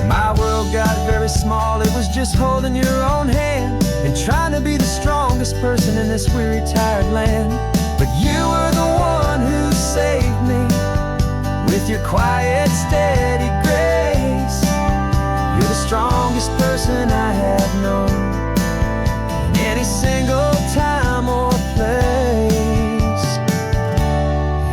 My world got very small, it was just holding your own hand and trying to be the strongest person in this weary, tired land. But you were the one who saved me with your quiet, steady grace. You're the strongest person I have known in any single time or place.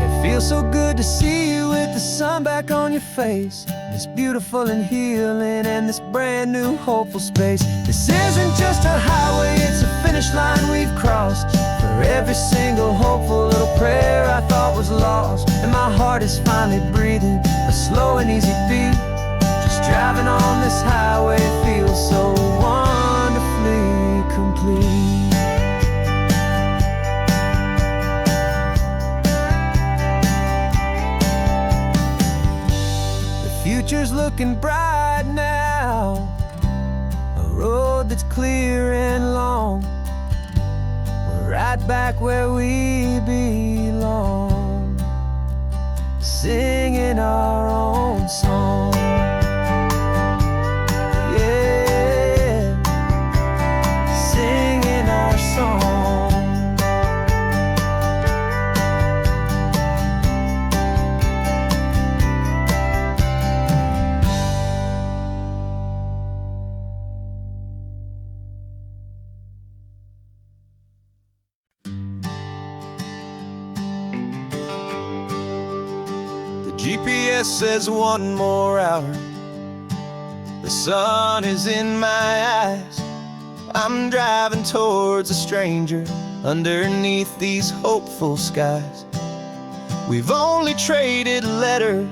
It feels so good to see you with the sun back on your face, this beautiful and healing and this brand new hopeful space. This isn't just a highway, it's a finish line we've crossed. For every single hopeful little prayer I thought was lost, and my heart is finally breathing a slow and easy beat. Just driving on this highway feels so wonderfully complete. Future's looking bright now, a road that's clear and long. We're right back where we belong, singing our own song. Yeah, singing our song. GPS says one more hour. The sun is in my eyes. I'm driving towards a stranger underneath these hopeful skies. We've only traded letters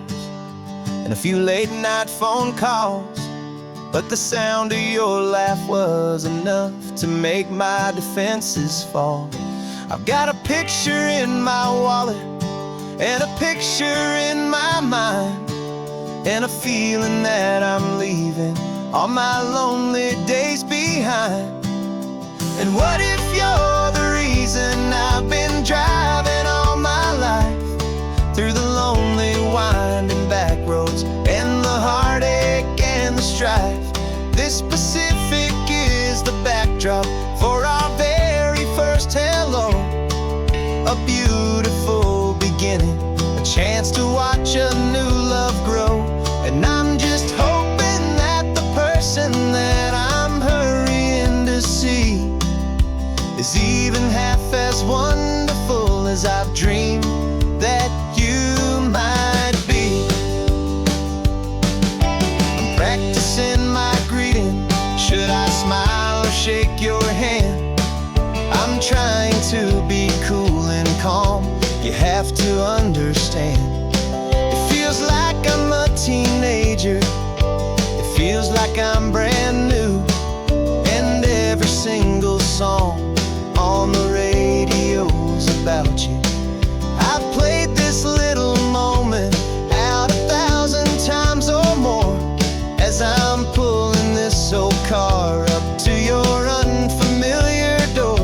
and a few late night phone calls, but the sound of your laugh was enough to make my defenses fall. I've got a picture in my wallet and a picture in my mind, and a feeling that I'm leaving all my lonely days behind. And what if you're the reason I've been driving all my life, through the lonely winding back roads and the heartache and the strife? This Pacific is the backdrop for our very first hello, a beautiful beginning, a chance to watch a new love grow. And I'm just hoping that the person that I'm hurrying to see is even half as wonderful as I've dreamed that you might be. I'm practicing my greeting. Should I smile or shake your hand? I'm trying to be cool and calm. You have to understand, it feels like I'm a teenager. It feels like I'm brand new, and every single song on the radio's about you. I've played this little moment out 1,000 times or more, as I'm pulling this old car up to your unfamiliar door.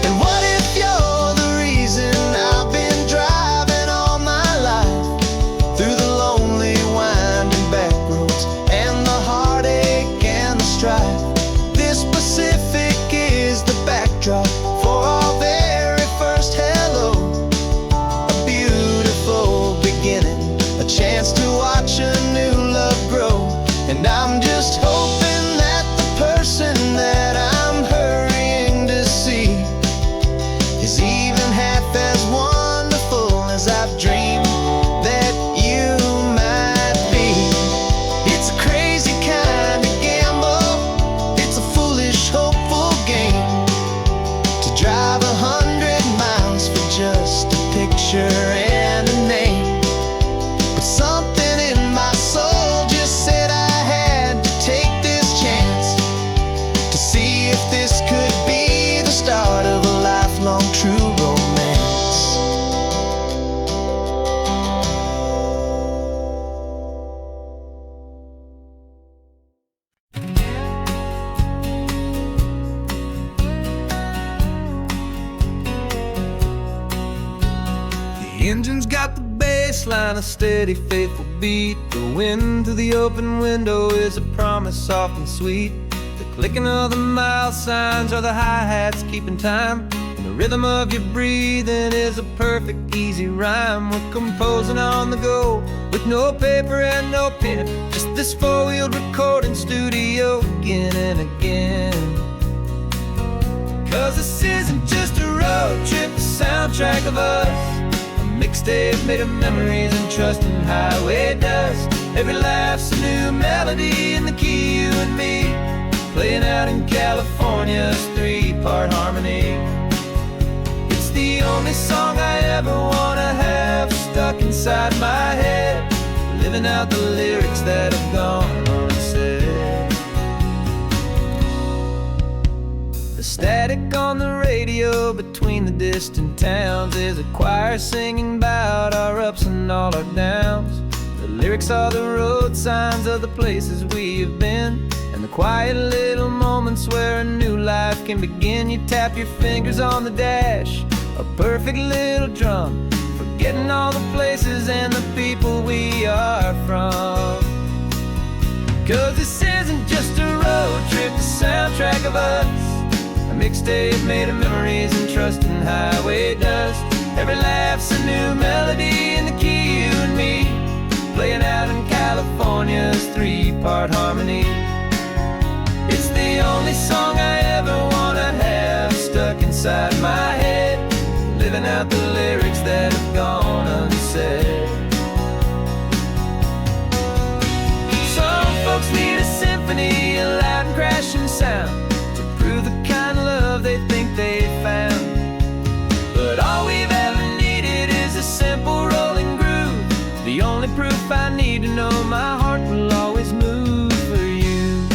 And what if you're the reason I've been driving all engine's got the bass line, a steady, faithful beat. The wind through the open window is a promise soft and sweet. The clicking of the mile signs are the hi-hats keeping time. And the rhythm of your breathing is a perfect, easy rhyme. We're composing on the go with no paper and no pen, just this four-wheeled recording studio again and again. 'Cause this isn't just a road trip, the soundtrack of us. A mixtape made of memories and trust in highway dust. Every laugh's a new melody in the key, you and me, playing out in California's three-part harmony. It's the only song I ever wanna have stuck inside my head, living out the lyrics that have gone unsaid. The static on the radio between the distant towns is a choir singing about our ups and all our downs. The lyrics are the road signs of the places we have been, and the quiet little moments where a new life can begin. You tap your fingers on the dash, a perfect little drum, forgetting all the places and the people we are from. 'Cause this isn't just a road trip, the soundtrack of us. A mixtape made of memories and trust in highway dust. Every laugh's a new melody in the key, you and me, playing out in California's three-part harmony. It's the only song I ever wanna have stuck inside my head, living out the lyrics that have gone unsaid. Some folks need a symphony, a loud and crashing sound, to prove the kind of love they think they found. But all we've ever needed is a simple rolling groove, the only proof I need to know my heart will always move for you.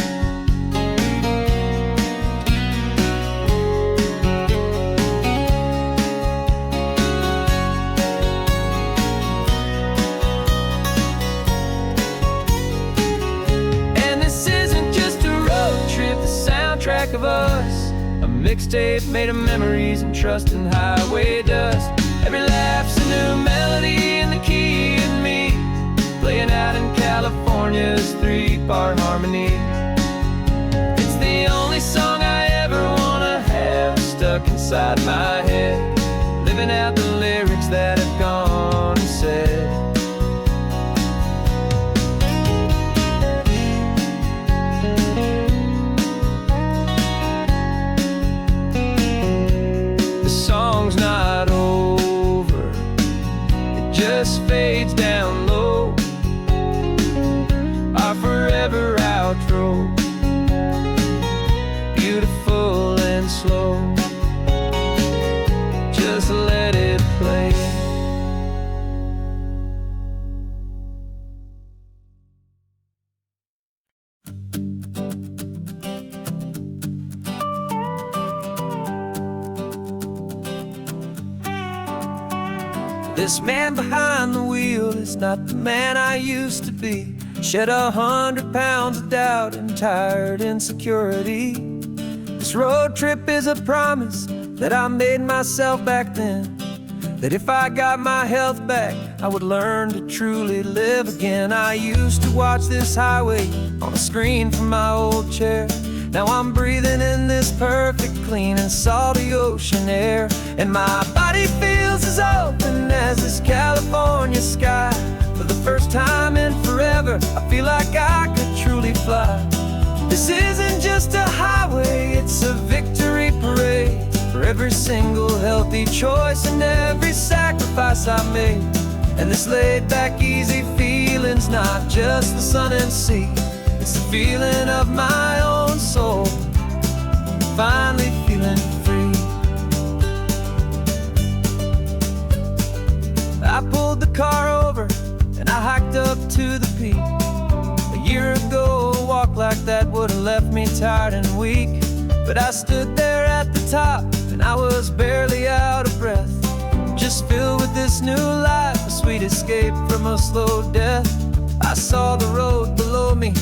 And this isn't just a road trip, the soundtrack of us. A mixtape made of memories and trust in highway dust. Every laugh's a new melody in the key, and me, playing out in California's three-part harmony. It's the only song I ever wanna have stuck inside my head, living out the lyrics that have gone unsaid. The song's not over, it just fades down low, our forever outro, beautiful and slow. Just let it play. This man behind the wheel is not the man I used to be. Shed 100 pounds of doubt and tired insecurity. This road trip is a promise that I made myself back then, that if I got my health back, I would learn to truly live again. I used to watch this highway on a screen from my old chair. Now I'm breathing in this perfect, clean and salty ocean air, and my body feels as open as this California sky. For the first time in forever, I feel like I could truly fly. This isn't just a highway, it's a victory parade for every single healthy choice and every sacrifice I made. And this laid-back, easy feeling's not just the sun and sea, it's the feeling of my own soul, finally feeling free. I pulled the car over and I hiked up to the peak. A year ago, a walk like that would have left me tired and weak, but I stood there at the top and I was barely out of breath, just filled with this new life, a sweet escape from a slow death. I saw the road below me,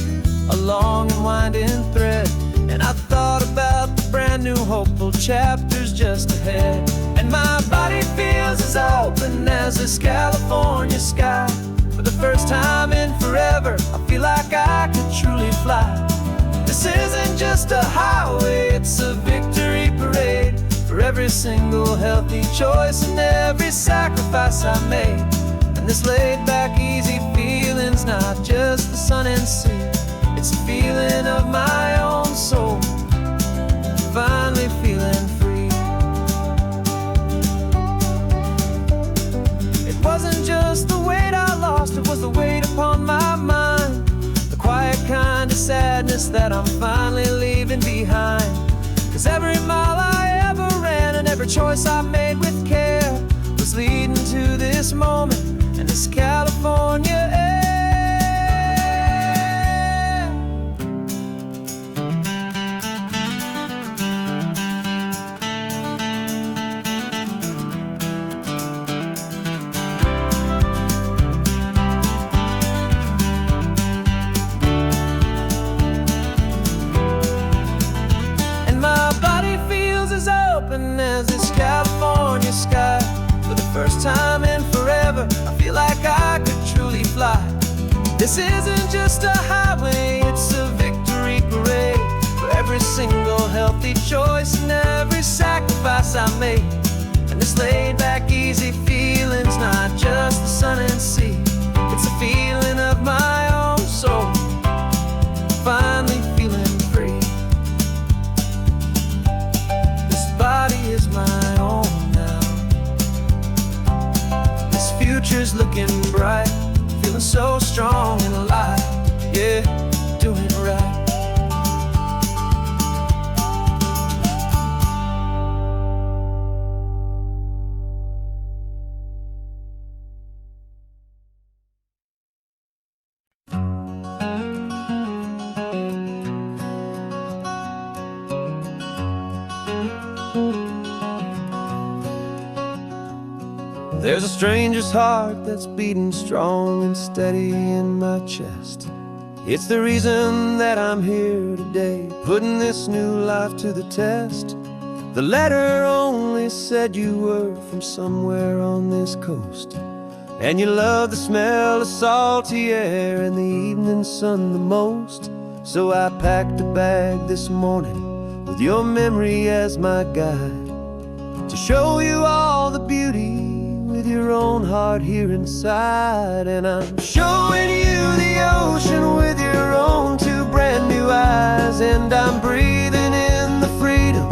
a long and winding thread, and I thought about the brand new hopeful chapters just ahead. And my body feels as open as as this California sky. For the first time in forever, I feel like I could truly fly. This isn't just a highway, it's a victory parade for every single healthy choice and every sacrifice I made. And this laid back, easy feeling's not just the sun and sea, it's a feeling of my own soul, finally feeling free. It wasn't just the weight I lost, it was the weight upon my mind, the quiet kind of sadness that I'm finally leaving behind. 'Cause every mile I ever ran and every choice I made with care was leading to this moment and this California air. As this California sky. For the first time in forever, I feel like I could truly fly. This isn't just a highway, it's a victory parade for every single healthy choice and every sacrifice I made. And this laid back, easy feeling's not just the sun and sea, it's a feeling of my own soul, finally feeling free. Body is my own now. This future's looking bright, feeling so strong and alive. Yeah, doing right. There's a stranger's heart that's beating strong and steady in my chest. It's the reason that I'm here today, putting this new life to the test. The letter only said you were from somewhere on this coast, and you love the smell of salty air and the evening sun the most. So I packed a bag this morning with your memory as my guide, to show you all the beauty with your own heart here inside. And I'm showing you the ocean with your own two brand new eyes, and I'm breathing in the freedom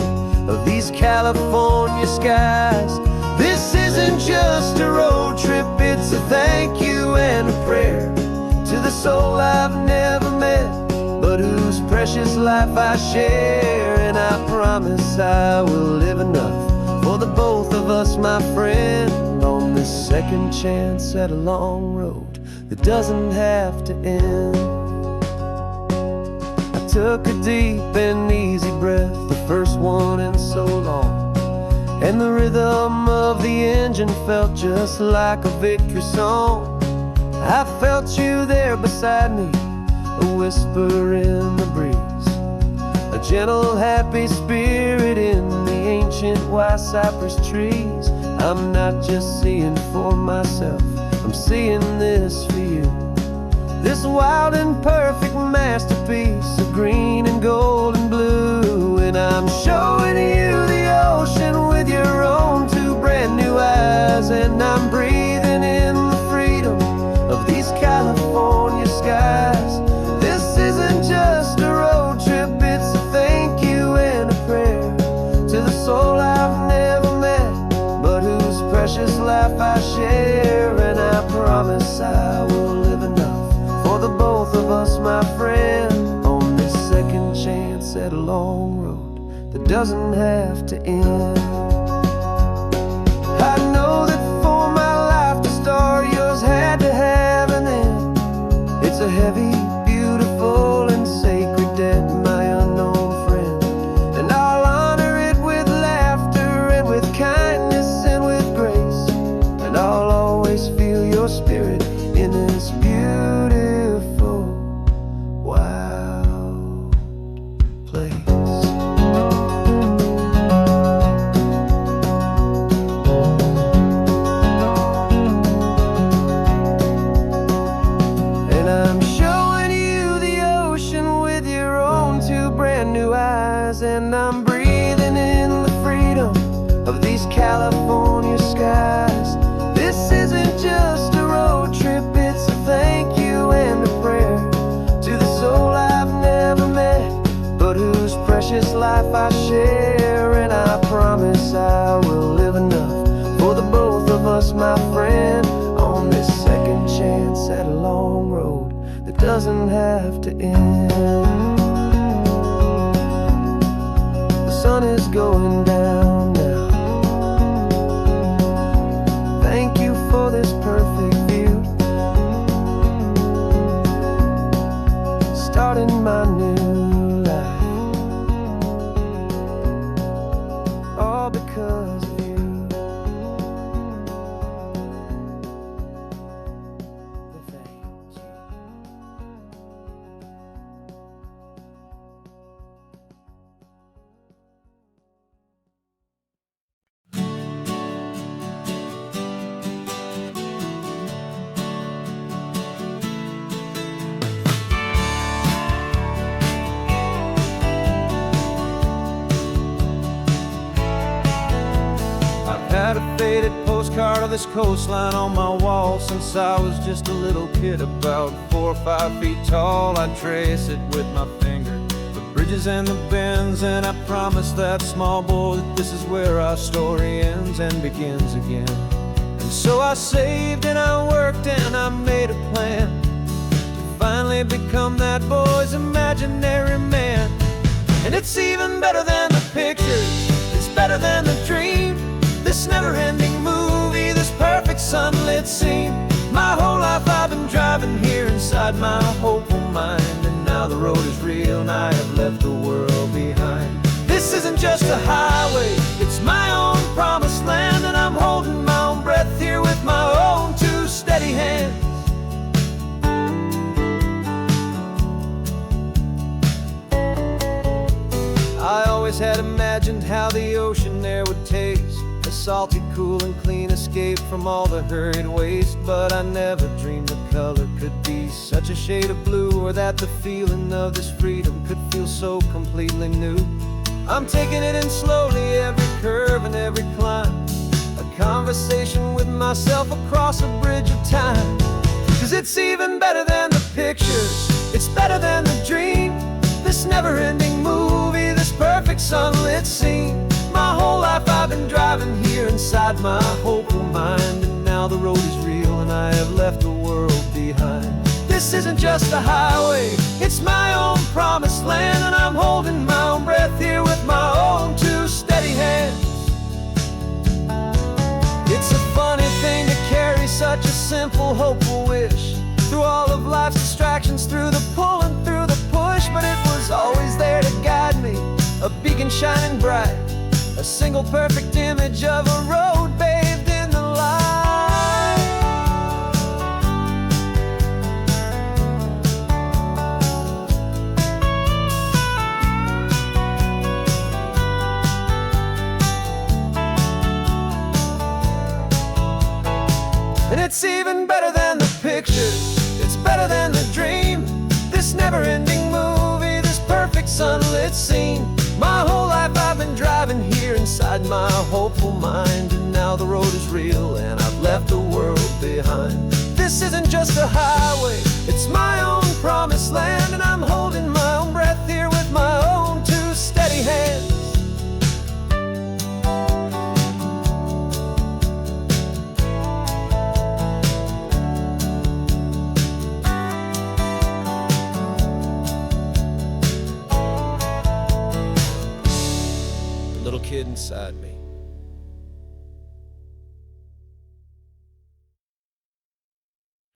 of these California skies. This isn't just a road trip, it's a thank you and a prayer to the soul I've never met, but whose precious life I share. And I promise I will live enough for the both of us, my friend, on this second chance at a long road that doesn't have to end. I took a deep and easy breath, the first one in so long, and the rhythm of the engine felt just like a victory song. I felt you there beside me, a whisper in the breeze, a gentle happy spirit in the ancient white cypress trees. I'm not just seeing for myself, I'm seeing this for you, this wild and perfect masterpiece of green and gold and blue. And I'm showing you the ocean with your own two brand new eyes, and I'm breathing in the freedom of these California skies. This isn't just a road trip, it's a thank you and a prayer to the soul I've never met, but whose precious life I share. And I promise I will live enough for the both of us, my friend, on this second chance at a long road that doesn't have to end. I know that for my life to start, yours had to have an end. It's a heavy, beautiful, and sacred debt, my unknown friend, and I'll honor it with laughter and with kindness and with grace, and I'll always feel your spirit in this beautiful, wild place. us, my friend, on this second chance at a long road that doesn't have to end. The sun is going down now. Thank you for this perfect view, starting my new life, all because of you. Thank you. Had a faded postcard of this coastline on my wall since I was just a little kid, about 4 or 5 feet tall. I trace it with my finger, the bridges and the bends, and I promised that small boy that this is where our story ends and begins again. And so I saved and I worked and I made a plan to finally become that boy's imaginary man. And it's even better than the pictures, it's better than the dream, this never-ending movie, this perfect sunlit scene. My whole life I've been driving here inside my hopeful mind, and now the road is real and I have left the world behind. This isn't just a highway, it's my own promised land, and I'm holding my own breath here with my own 2 steady hands. I always had imagined how the ocean air would taste, a salty, cool and clean escape from all the hurried waste. But I never dreamed the color could be such a shade of blue, or that the feeling of this freedom could feel so completely new. I'm taking it in slowly, every curve and every climb, a conversation with myself across a bridge of time. 'Cause it's even better than the pictures, it's better than the dream, this never-ending movie, this perfect sunlit scene. My whole life I've been driving here inside my hopeful mind, and now the road is real and I have left the world behind. This isn't just a highway, it's my own promised land, and I'm holding my own breath here with my own 2 steady hands. It's a funny thing to carry such a simple, hopeful wish through all of life's distractions, through the pull and through the push, but it was always there to guide me, a beacon shining bright, a single perfect image of a road bathed in the light. And it's even better than the pictures, it's better than the dream, this never-ending movie, this perfect sunlit scene. My whole life I've been driving here inside my hopeful mind, and now the road is real and I've left the world behind. This isn't just a highway, it's my own promised land, and I'm holding my own breath here with my own 2 steady hands. Little kid inside me